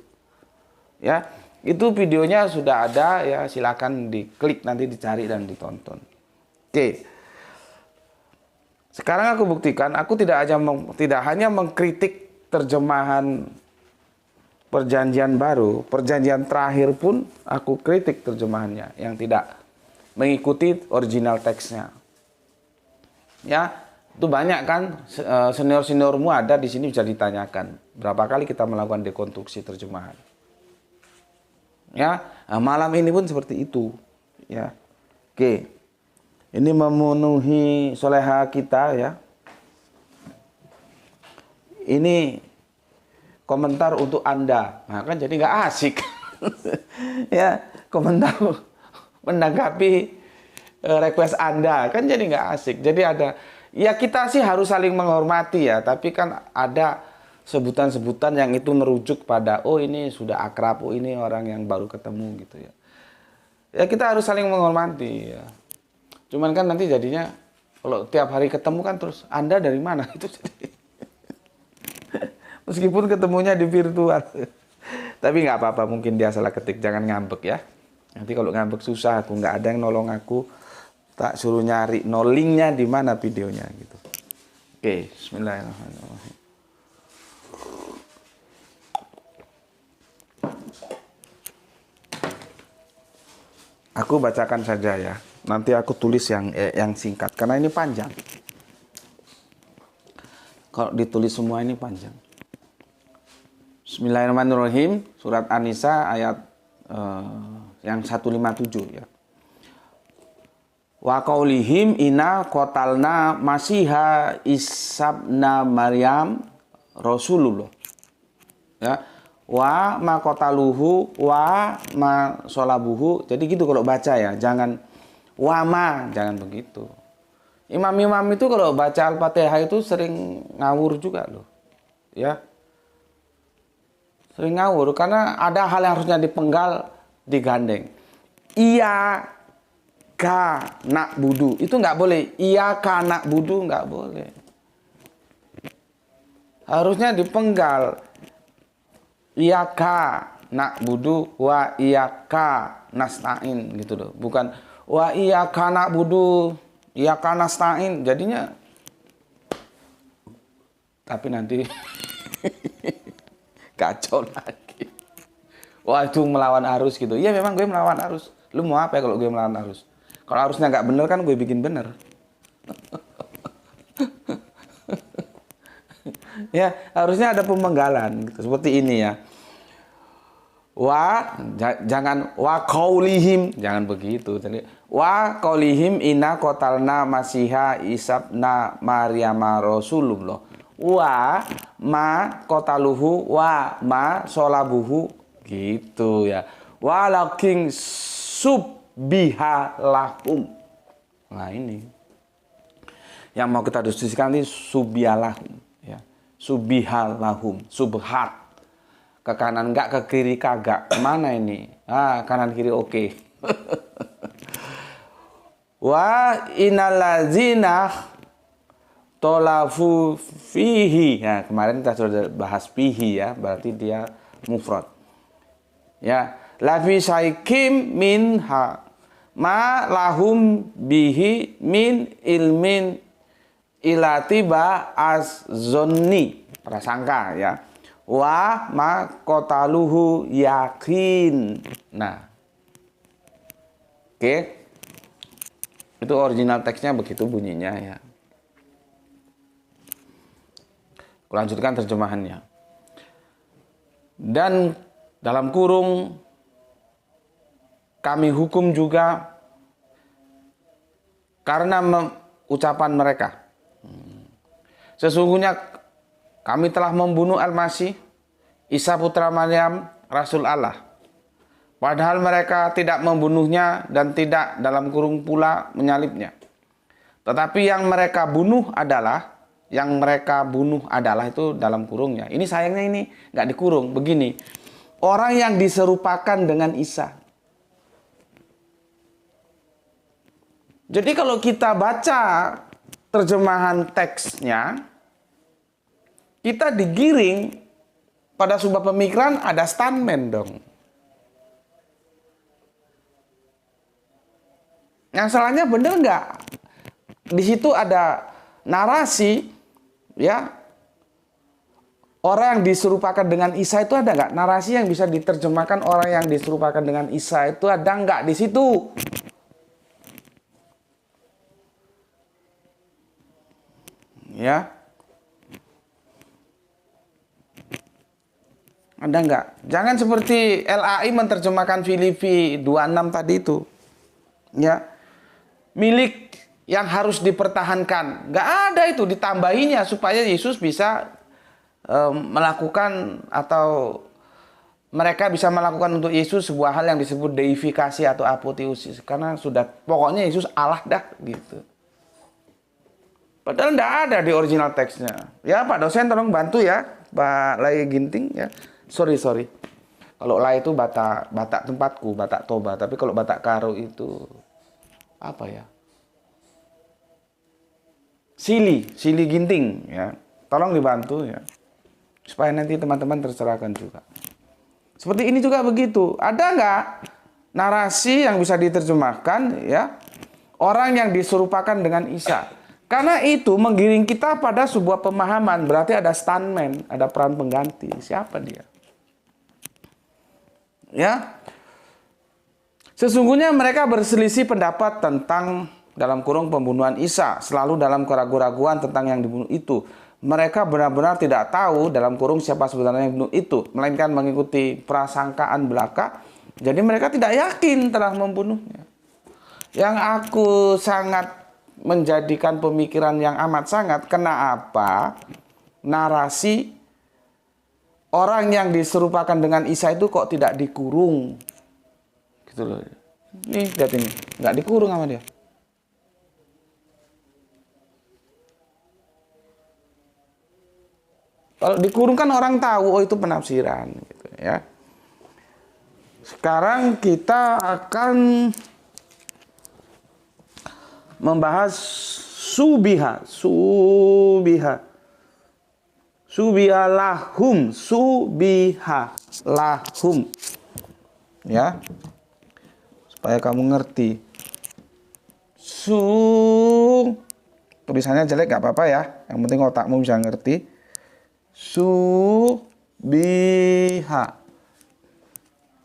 Speaker 1: Ya, itu videonya sudah ada ya, silakan diklik nanti dicari dan ditonton. Oke. Sekarang aku buktikan, aku tidak hanya mengkritik terjemahan Perjanjian Baru, Perjanjian Terakhir pun aku kritik terjemahannya yang tidak mengikuti original teksnya. Ya, itu banyak kan senior-seniormu ada di sini bisa ditanyakan. Berapa kali kita melakukan dekonstruksi terjemahan? Ya, malam ini pun seperti itu. Ya, oke. Ini memenuhi soleha kita ya. Ini komentar untuk Anda. Nah, kan jadi nggak asik. Ya, komentar menanggapi request Anda. Kan jadi nggak asik. Jadi ada, ya kita sih harus saling menghormati ya. Tapi kan ada sebutan-sebutan yang itu merujuk pada, oh ini sudah akrab, oh ini orang yang baru ketemu gitu ya. Ya kita harus saling menghormati ya. Cuman kan nanti jadinya kalau tiap hari ketemu kan terus Anda dari mana itu jadi. Meskipun ketemunya di virtual. Tapi nggak apa-apa, mungkin dia salah ketik, jangan ngambek ya. Nanti kalau ngambek susah, aku nggak ada yang nolong aku, tak suruh nyari linknya di mana videonya gitu. Oke, bismillahirrahmanirrahim. Aku bacakan saja ya. Nanti aku tulis yang singkat karena ini panjang. Kalau ditulis semua ini panjang. Bismillahirrahmanirrahim. Surat An-Nisa ayat yang 157 ya. Wa qaulihim inna qatalna masiha isabna Maryam Rasulullah. Ya. Wa ma qataluhu wa ma sholabuhu. Jadi gitu kalau baca ya, jangan wama, jangan begitu. Imam-imam itu kalau baca Al-Fatihah itu sering ngawur juga loh. Ya. Sering ngawur karena ada hal yang harusnya dipenggal, digandeng. Iya ka nak budu. Itu nggak boleh. Iya ka nak budu nggak boleh. Harusnya dipenggal. Iya ka nak budu wa iya ka nasta'in gitu loh. Bukan wa iya kana budu iya kana nasta'in, jadinya tapi nanti kacau lagi. Wah itu melawan arus gitu. Iya memang gue melawan arus. Lu mau apa ya kalau gue melawan arus? Kalau arusnya nggak bener kan gue bikin bener. Ya harusnya ada pemenggalan gitu. Seperti ini ya. Jangan wa qaulihim, jangan begitu. Jadi wa qaulihim inna qatalna masiha isabna Maryama Rasulullah. Wa ma qataluhu wa ma sholabuhu gitu ya. Walakin subbiha lahum. Nah ini yang mau kita diskusikan ini subbihalahum ya. Subbihalahum, subhat. Ke kanan enggak, ke kiri kagak. Mana ini? Kanan kiri oke. Wa innallazina tolafu fihi. Ya, kemarin kita sudah bahas fihi ya, berarti dia mufrad. Ya, lafi syaikim minha ma lahum bihi min ilmin ilatiba az-zonni, prasangka ya. Wa ma qataluhu yakin. Nah. Oke. Itu original teksnya begitu bunyinya ya. Kulanjutkan terjemahannya. Dan dalam kurung kami hukum juga karena ucapan mereka. Sesungguhnya kami telah membunuh Al-Masih, Isa putra Maryam, Rasul Allah. Padahal mereka tidak membunuhnya dan tidak dalam kurung pula menyalibnya. Tetapi yang mereka bunuh adalah itu dalam kurungnya. Ini sayangnya ini nggak dikurung. Begini, orang yang diserupakan dengan Isa. Jadi kalau kita baca terjemahan teksnya, kita digiring pada sebuah pemikiran ada stuntman dong. Yang salahnya bener nggak? Di situ ada narasi, ya. Orang yang diserupakan dengan Isa itu ada nggak? Narasi yang bisa diterjemahkan orang yang diserupakan dengan Isa itu ada nggak di situ? Ya. Ada nggak? Jangan seperti LAI menerjemahkan Filipi 26 tadi itu. Ya. Milik yang harus dipertahankan. Nggak ada itu, ditambahinya supaya Yesus bisa melakukan atau mereka bisa melakukan untuk Yesus sebuah hal yang disebut deifikasi atau apoteosis. Karena sudah pokoknya Yesus Allah dah gitu. Padahal nggak ada di original teksnya. Ya Pak dosen tolong bantu ya, Pak Lai Ginting ya. Sorry. Kalau Lai itu Batak tempatku, Batak Toba. Tapi kalau Batak Karo itu apa ya? Sili Ginting ya. Tolong dibantu ya. Supaya nanti teman-teman tercerahkan juga. Seperti ini juga begitu. Ada nggak narasi yang bisa diterjemahkan ya? Orang yang diserupakan dengan Isa. Karena itu menggiring kita pada sebuah pemahaman. Berarti ada stuntman, ada peran pengganti. Siapa dia? Ya. Sesungguhnya mereka berselisih pendapat tentang dalam kurung pembunuhan Isa. Selalu dalam keraguan-raguan tentang yang dibunuh itu. Mereka benar-benar tidak tahu dalam kurung siapa sebenarnya yang dibunuh itu. Melainkan mengikuti prasangkaan belaka. Jadi mereka tidak yakin telah membunuhnya. Yang aku sangat menjadikan pemikiran yang amat sangat. Kenapa narasi orang yang diserupakan dengan Isa itu kok tidak dikurung? Gitu loh. Nih, lihat ini. Nggak dikurung sama dia. Kalau dikurung kan orang tahu, oh itu penafsiran. Gitu, ya. Sekarang kita akan membahas subiha lahum ya, supaya kamu ngerti. Tulisannya jelek gak apa-apa ya, yang penting otakmu bisa ngerti. Subiha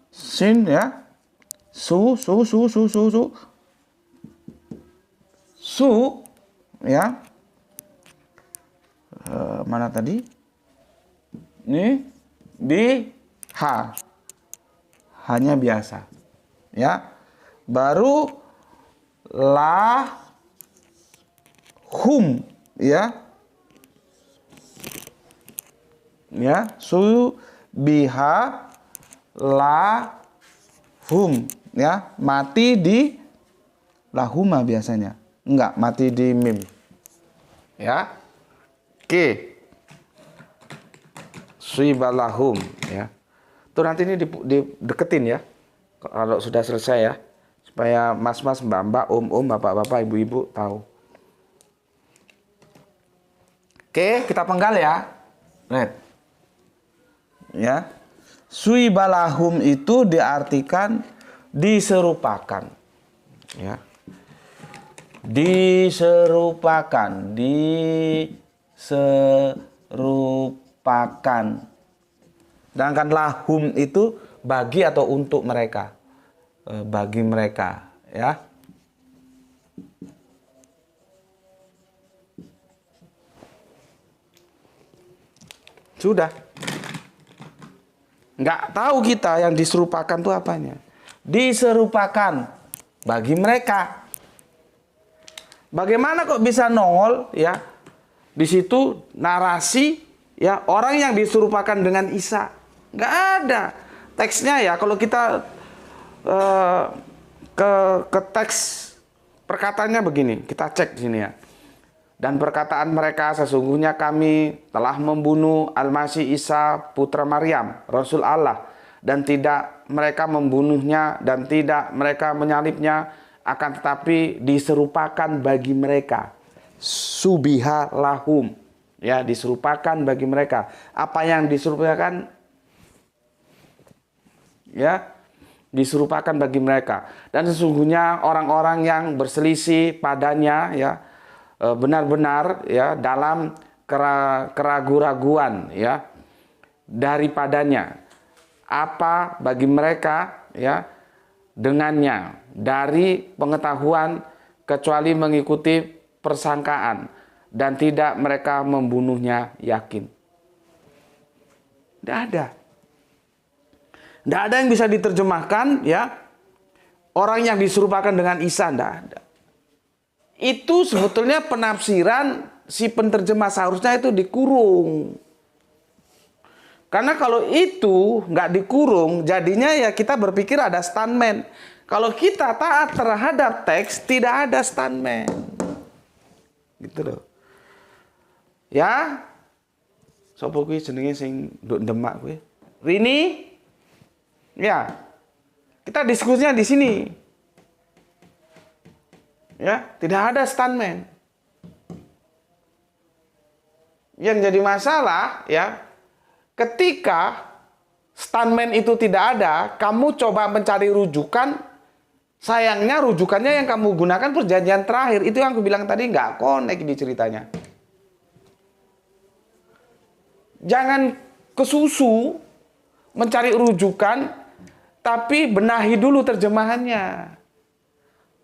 Speaker 1: sin ya, su ya, mana tadi? Ini di ha, hanya biasa, ya. Baru lahum, ya, su biha lahum, ya, mati di lahuma biasanya. Enggak, mati di mim. Ya. Oke. Suibalahum ya. Tuh nanti ini dideketin ya. Kalau sudah selesai ya. Supaya mas-mas, mbak-mbak, om-om, bapak-bapak, ibu-ibu tahu. Oke, kita penggal ya. Lihat. Ya. Suibalahum itu diartikan diserupakan. Ya. Diserupakan. Sedangkan lahum itu bagi atau untuk mereka. Bagi mereka, ya. Sudah. Nggak tahu kita yang diserupakan itu apanya. Diserupakan bagi mereka. Bagaimana kok bisa nongol ya di situ narasi ya orang yang diserupakan dengan Isa? Nggak ada teksnya ya. Kalau kita ke teks perkataannya begini, kita cek di sini ya. Dan perkataan mereka, sesungguhnya kami telah membunuh Al-Masih Isa putra Maryam, Rasul Allah, dan tidak mereka membunuhnya dan tidak mereka menyalibnya, akan tetapi diserupakan bagi mereka. Subiha lahum, ya, diserupakan bagi mereka. Apa yang diserupakan? Ya, diserupakan bagi mereka. Dan sesungguhnya orang-orang yang berselisih padanya, ya, benar-benar ya dalam keraguan-raguan ya daripadanya. Apa bagi mereka ya dengannya dari pengetahuan kecuali mengikuti persangkaan, dan tidak mereka membunuhnya yakin. Tidak ada. Tidak ada yang bisa diterjemahkan ya orang yang diserupakan dengan Isa, tidak ada. Itu sebetulnya penafsiran si penerjemah, seharusnya itu dikurung. Karena kalau itu nggak dikurung, jadinya ya kita berpikir ada stuntman. Kalau kita taat terhadap teks, tidak ada stuntman. Gitu loh. Ya. Sopo kuwi jenenge sing nduk Demak kuwi? Rini? Ya. Kita diskusinya di sini. Ya, tidak ada stuntman. Yang jadi masalah ya, ketika stuntman itu tidak ada, kamu coba mencari rujukan, sayangnya rujukannya yang kamu gunakan perjanjian terakhir. Itu yang aku bilang tadi, nggak connect di ceritanya. Jangan kesusu mencari rujukan, tapi benahi dulu terjemahannya.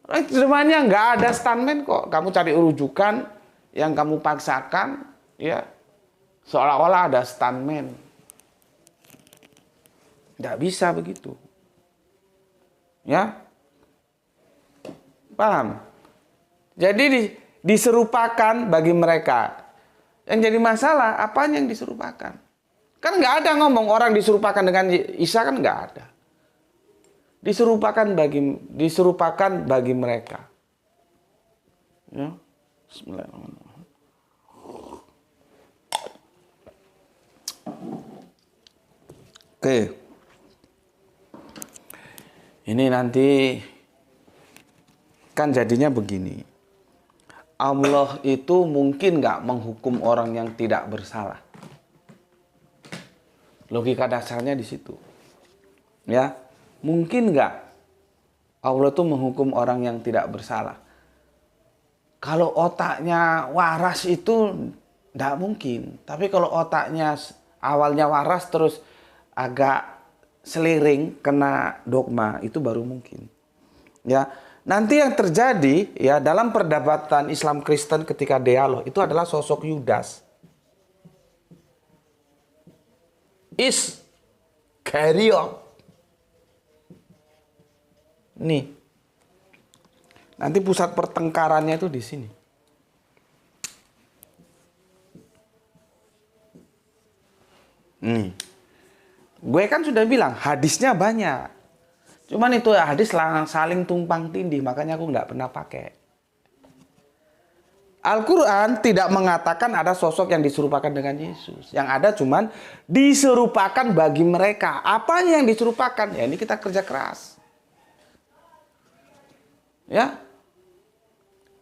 Speaker 1: Terjemahannya nggak ada stuntman kok. Kamu cari rujukan yang kamu paksakan, ya seolah-olah ada stuntman. Nggak bisa begitu. Ya, paham? Jadi diserupakan bagi mereka. Yang jadi masalah, apanya yang diserupakan? Kan nggak ada ngomong orang diserupakan dengan Isa, kan nggak ada. Diserupakan bagi mereka. Ya. Bismillahirrahmanirrahim. Oke. Ini nanti kan jadinya begini. Allah itu mungkin nggak menghukum orang yang tidak bersalah. Logika dasarnya di situ. Ya. Mungkin nggak Allah itu menghukum orang yang tidak bersalah? Kalau otaknya waras itu nggak mungkin. Tapi kalau otaknya awalnya waras terus agak seliring kena dogma, itu baru mungkin. Ya, nanti yang terjadi ya dalam perdebatan Islam Kristen ketika dialog itu adalah sosok Yudas. Iskariot. Nih, nanti pusat pertengkarannya itu di sini. Gue kan sudah bilang hadisnya banyak, cuman itu hadis saling tumpang tindih, makanya aku nggak pernah pakai. Al-Quran tidak mengatakan ada sosok yang diserupakan dengan Yesus. Yang ada cuman diserupakan bagi mereka. Apanya yang diserupakan? Ya ini kita kerja keras. Ya,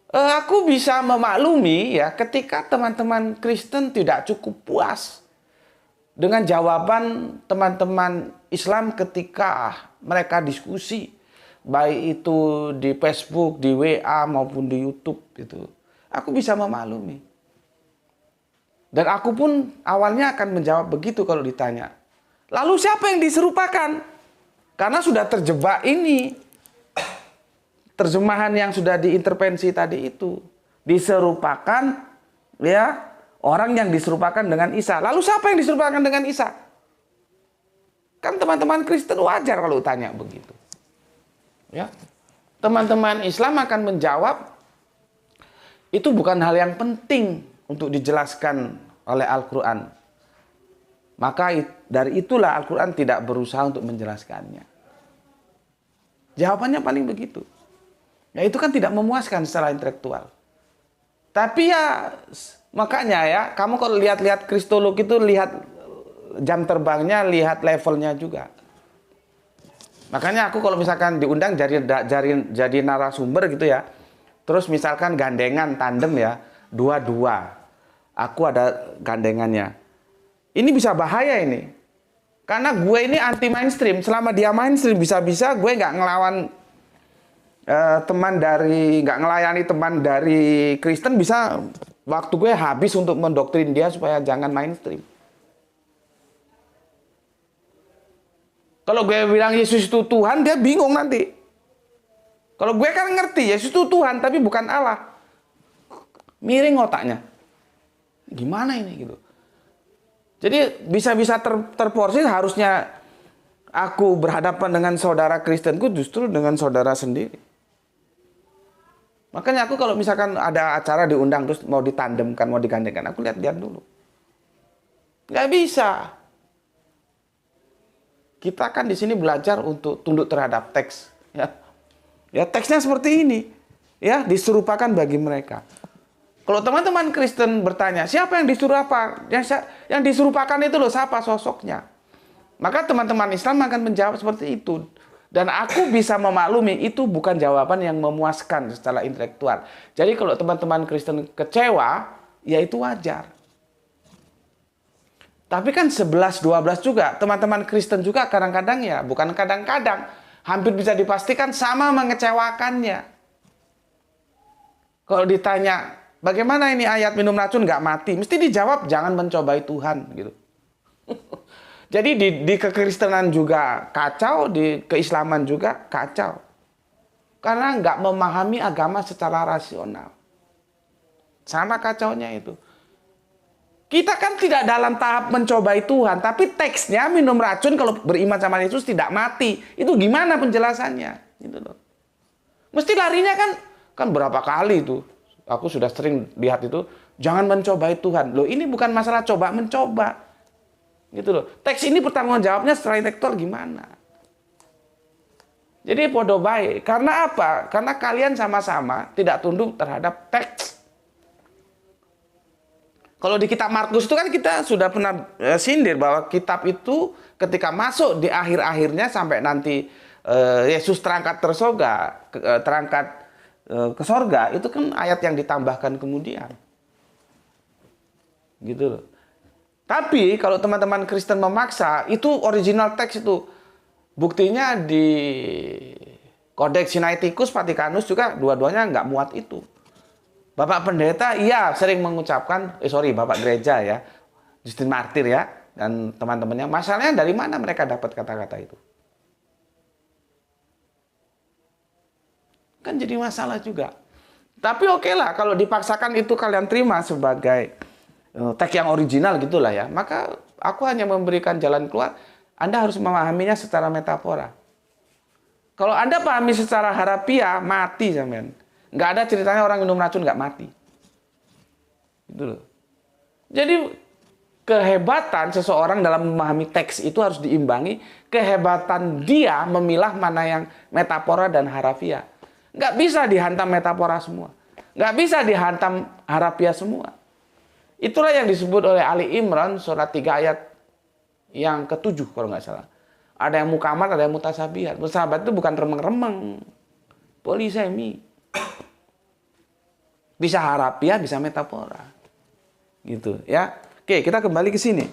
Speaker 1: aku bisa memaklumi ya ketika teman-teman Kristen tidak cukup puas dengan jawaban teman-teman Islam ketika mereka diskusi, baik itu di Facebook, di WA maupun di YouTube itu. Aku bisa memaklumi. Dan aku pun awalnya akan menjawab begitu kalau ditanya. Lalu siapa yang diserupakan? Karena sudah terjebak ini. Terjemahan yang sudah diintervensi tadi itu diserupakan ya Orang yang diserupakan dengan Isa. Lalu siapa yang diserupakan dengan Isa? Kan teman-teman Kristen wajar kalau tanya begitu. Ya. Teman-teman Islam akan menjawab, itu bukan hal yang penting untuk dijelaskan oleh Al-Quran. Maka dari itulah Al-Quran tidak berusaha untuk menjelaskannya. Jawabannya paling begitu. Ya itu kan tidak memuaskan secara intelektual. Tapi ya makanya ya, kamu kalau lihat-lihat kristolog itu lihat jam terbangnya, lihat levelnya juga. Makanya aku kalau misalkan diundang jadi narasumber gitu ya, terus misalkan gandengan tandem ya, dua-dua. Aku ada gandengannya. Ini bisa bahaya ini. Karena gue ini anti mainstream. Selama dia mainstream bisa-bisa gue nggak ngelawan nggak ngelayani teman dari Kristen, bisa waktu gue habis untuk mendoktrin dia supaya jangan mainstream. Kalau gue bilang Yesus itu Tuhan, dia bingung nanti. Kalau gue kan ngerti Yesus itu Tuhan tapi bukan Allah. Miring otaknya. Gimana ini gitu. Jadi bisa-bisa terporsi, harusnya aku berhadapan dengan saudara Kristenku justru dengan saudara sendiri. Makanya aku kalau misalkan ada acara diundang terus mau ditandemkan, mau digandengkan, aku lihat dulu. Nggak bisa. Kita kan di sini belajar untuk tunduk terhadap teks. Ya teksnya seperti ini. Ya, diserupakan bagi mereka. Kalau teman-teman Kristen bertanya, siapa yang disuruh apa? Yang diserupakan itu loh, siapa sosoknya? Maka teman-teman Islam akan menjawab seperti itu. Dan aku bisa memaklumi itu bukan jawaban yang memuaskan secara intelektual. Jadi kalau teman-teman Kristen kecewa, ya itu wajar. Tapi kan 11-12 juga, teman-teman Kristen juga kadang-kadang ya, bukan kadang-kadang, hampir bisa dipastikan sama mengecewakannya. Kalau ditanya, bagaimana ini ayat minum racun nggak mati? Mesti dijawab, jangan mencobai Tuhan. Gitu. Jadi di kekristenan juga kacau, di keislaman juga kacau. Karena nggak memahami agama secara rasional. Sama kacaunya itu. Kita kan tidak dalam tahap mencobai Tuhan, tapi teksnya minum racun kalau beriman sama Yesus tidak mati. Itu gimana penjelasannya? Gitu loh. Mesti larinya kan berapa kali itu. Aku sudah sering lihat itu, jangan mencobai Tuhan. Loh, ini bukan masalah coba mencoba. Gitu loh. Teks ini pertanggung jawabnya secara intelektual gimana? Jadi podo baik. Karena apa? Karena kalian sama-sama tidak tunduk terhadap teks. Kalau di kitab Markus itu kan kita sudah pernah sindir bahwa kitab itu ketika masuk di akhir-akhirnya sampai nanti Yesus terangkat ke sorga, itu kan ayat yang ditambahkan kemudian. Gitu loh. Tapi kalau teman-teman Kristen memaksa, itu original teks itu. Buktinya di Kodeks Sinaiticus Vatikanus juga dua-duanya nggak muat itu. Bapak pendeta iya sering mengucapkan, Bapak gereja ya, Justin Martir ya, dan teman-temannya. Masalahnya dari mana mereka dapat kata-kata itu? Kan jadi masalah juga. Tapi oke lah, kalau dipaksakan itu kalian terima sebagai teks yang original gitulah ya, maka aku hanya memberikan jalan keluar. Anda harus memahaminya secara metafora. Kalau Anda pahami secara harafiah, mati sampean. Nggak ada ceritanya orang minum racun nggak mati. Gitu loh. Jadi kehebatan seseorang dalam memahami teks itu harus diimbangi kehebatan dia memilah mana yang metafora dan harafiah. Nggak bisa dihantam metafora semua. Nggak bisa dihantam harafiah semua. Itulah yang disebut oleh Ali Imran surat 3 ayat yang ke-7 kalau nggak salah. Ada yang mukamat, ada yang mutasabihat. Musahabat itu bukan remeng-remeng. Polisemi. Bisa harafiah, bisa metafora. Gitu ya. Oke, kita kembali ke sini.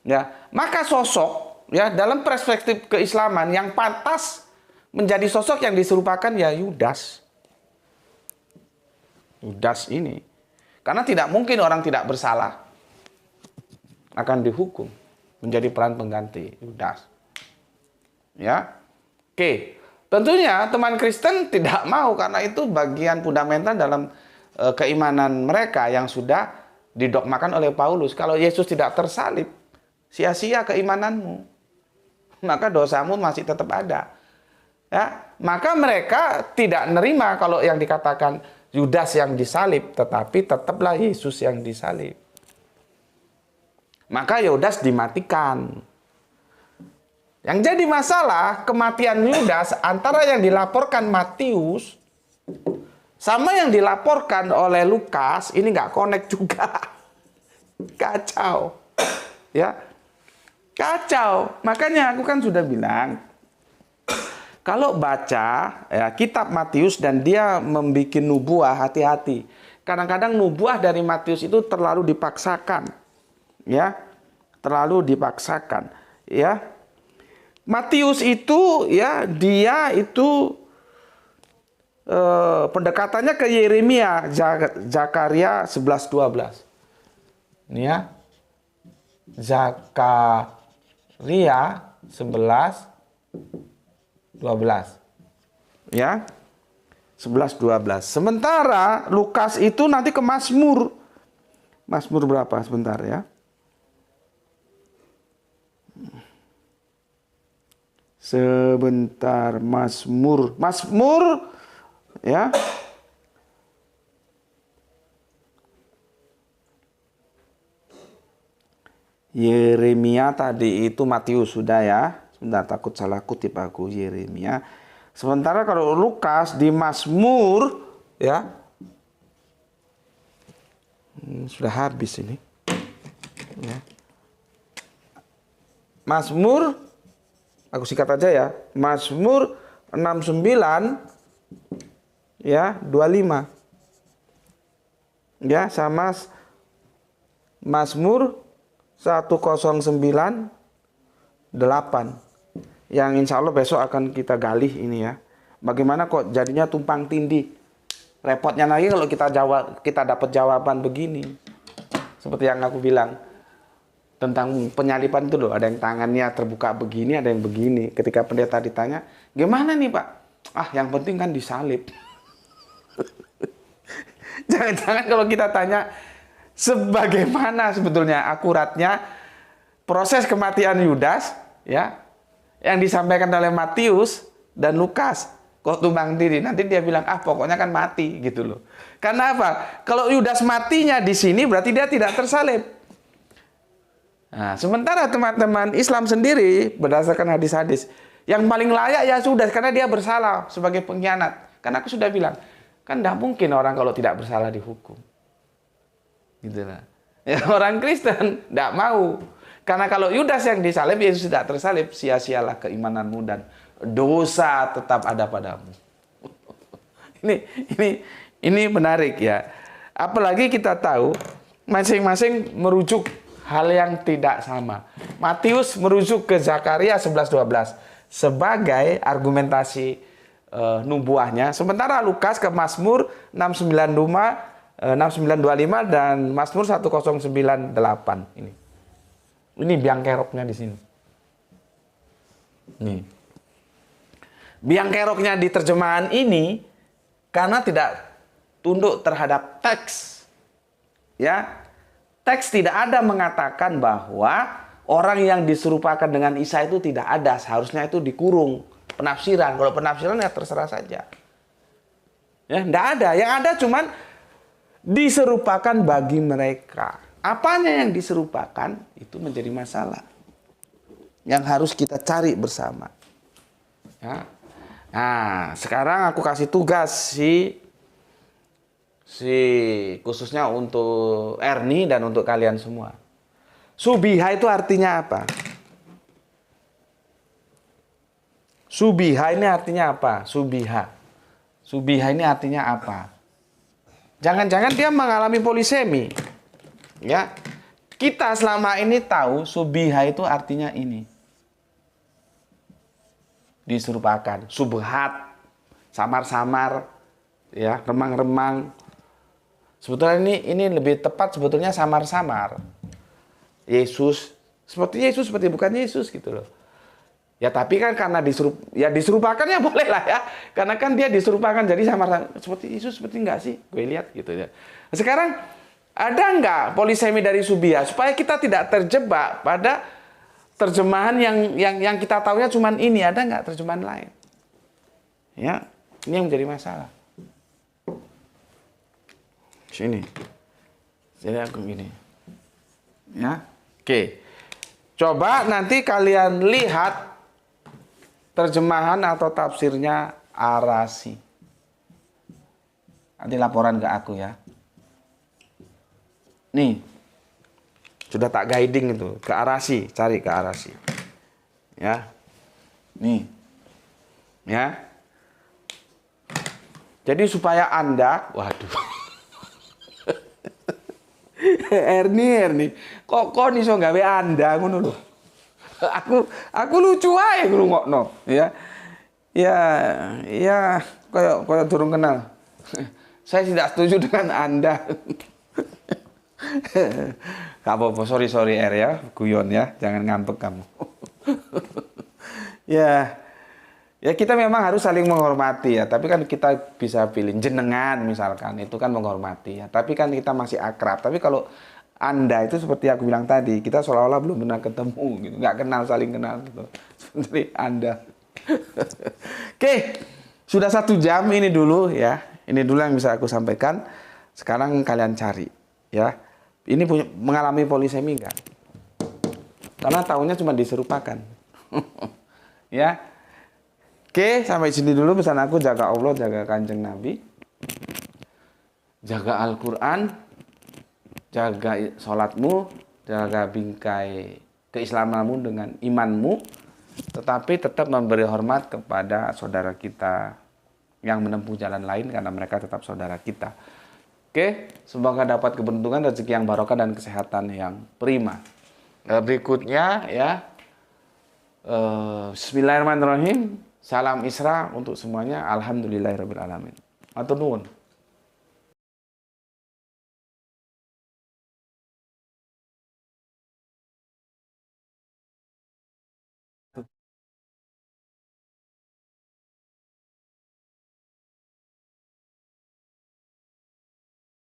Speaker 1: Ya, maka sosok ya dalam perspektif keislaman yang pantas menjadi sosok yang diserupakan ya Yudas. Yudas ini. Karena tidak mungkin orang tidak bersalah akan dihukum menjadi peran pengganti Yudas. Ya. Oke. Tentunya teman Kristen tidak mau karena itu bagian fundamental dalam keimanan mereka yang sudah didogmakan oleh Paulus. Kalau Yesus tidak tersalib, sia-sia keimananmu. Maka dosamu masih tetap ada. Ya, maka mereka tidak nerima kalau yang dikatakan Yudas yang disalib, tetapi tetaplah Yesus yang disalib. Maka Yudas dimatikan. Yang jadi masalah kematian Yudas antara yang dilaporkan Matius sama yang dilaporkan oleh Lukas ini nggak connect juga. Kacau. Ya. Kacau. Makanya aku kan sudah bilang, kalau baca ya, kitab Matius dan dia membuat nubuah, hati-hati. Kadang-kadang nubuah dari Matius itu terlalu dipaksakan. Ya. Terlalu dipaksakan. Ya. Matius itu ya, dia itu pendekatannya ke Yeremia, Zakaria 11:12. Ini ya. Zakaria 11:12. Ya. 11:12. Sementara Lukas itu nanti ke Mazmur. Mazmur berapa sebentar ya? Sebentar, Mazmur ya. Yeremia tadi itu Matius sudah ya. Sebentar, takut salah kutip aku. Yeremia. Sementara kalau Lukas di Mazmur ya. Sudah habis ini. Ya. Mazmur, aku sikat aja ya. Mazmur 69 ya, 25. Ya, sama Mazmur 109:8. Yang insya Allah besok akan kita gali ini ya. Bagaimana kok jadinya tumpang tindih. Repotnya lagi kalau kita dapat jawaban begini. Seperti yang aku bilang tentang penyaliban itu loh, ada yang tangannya terbuka begini, ada yang begini. Ketika pendeta ditanya, "Gimana nih, Pak?" "Ah, yang penting kan disalib." Jangan-jangan kalau kita tanya sebagaimana sebetulnya akuratnya proses kematian Yudas ya, yang disampaikan oleh Matius dan Lukas, kok tumbang tindih. Nanti dia bilang, "Ah, pokoknya kan mati," gitu loh. Karena apa? Kalau Yudas matinya di sini berarti dia tidak tersalib. Nah, sementara teman-teman Islam sendiri berdasarkan hadis-hadis yang paling layak ya sudah, karena dia bersalah sebagai pengkhianat. Karena aku sudah bilang, kan tidak mungkin orang kalau tidak bersalah dihukum. Gitu lah. Ya, orang Kristen tidak mau. Karena kalau Yudas yang disalib, Yesus tidak tersalib, sia-sialah keimananmu dan dosa tetap ada padamu. Ini menarik ya. Apalagi kita tahu masing-masing merujuk hal yang tidak sama. Matius merujuk ke Zakaria 11:12 sebagai argumentasi nubuahnya. Sementara Lukas ke Mazmur 69:25 dan Mazmur 109:8 ini. Ini biang keroknya di sini. Nih. Biang keroknya di terjemahan ini karena tidak tunduk terhadap teks. Ya. Teks tidak ada mengatakan bahwa orang yang diserupakan dengan Isa itu tidak ada. Seharusnya itu dikurung. Penafsiran. Kalau penafsiran ya terserah saja. Ya, tidak ada. Yang ada cuman diserupakan bagi mereka. Apanya yang diserupakan itu menjadi masalah. Yang harus kita cari bersama. Ya. Nah, sekarang aku kasih tugas khususnya untuk Erni dan untuk kalian semua. Subiha itu artinya apa? Subiha ini artinya apa? Subiha ini artinya apa? Jangan-jangan dia mengalami polisemi. Ya. Kita selama ini tahu subiha itu artinya ini. Diserupakan, subhat, samar-samar, ya, remang-remang. Sebetulnya ini lebih tepat sebetulnya samar-samar. Yesus seperti bukan Yesus gitu loh. Ya tapi kan karena diserupakan ya boleh lah ya. Karena kan dia diserupakan jadi samar-samar seperti Yesus, seperti enggak sih? Gue lihat gitu ya. Sekarang Ada nggak polisemi dari Subia supaya kita tidak terjebak pada terjemahan yang kita tahunya cuman ini, ada nggak terjemahan lain? Ya, ini yang menjadi masalah. Sini. Jadi aku gini. Ya. Oke. Coba nanti kalian lihat terjemahan atau tafsirnya Arasi. Nanti laporan ke aku ya. Nih. Sudah tak guiding itu ke Arasi, cari ke Arasi. Ya. Nih. Ya. Jadi supaya Anda, waduh. Erni, kok iso gawe Anda ngono lho. Aku lucu ae ngrungokno, ya. Ya, koyo durung kenal. Saya tidak setuju dengan Anda. Gak apa-apa, sorry ya, guyon ya, jangan ngambek kamu. Ya kita memang harus saling menghormati ya, tapi kan kita bisa pilih jenengan misalkan, itu kan menghormati ya. Tapi kan kita masih akrab. Tapi kalau Anda itu seperti aku bilang tadi, kita seolah-olah belum pernah ketemu gitu, nggak kenal, saling kenal gitu. Seperti Anda. Oke, sudah 1 jam ini dulu ya. Ini dulu yang bisa aku sampaikan. Sekarang kalian cari ya. Ini mengalami polisemi enggak? Karena tahunya cuma diserupakan. Ya. Oke, sampai sini dulu pesan aku. Jaga Allah, jaga Kanjeng Nabi, jaga Al-Quran, jaga sholatmu, jaga bingkai keislamanmu dengan imanmu, tetapi tetap memberi hormat kepada saudara kita yang menempuh jalan lain karena mereka tetap saudara kita. Oke, semoga dapat keberuntungan, rezeki yang barokah dan kesehatan yang prima. Berikutnya ya, Bismillahirrahmanirrahim. Salam Isra untuk semuanya. Alhamdulillahirrabbilalamin. Matur nuwun.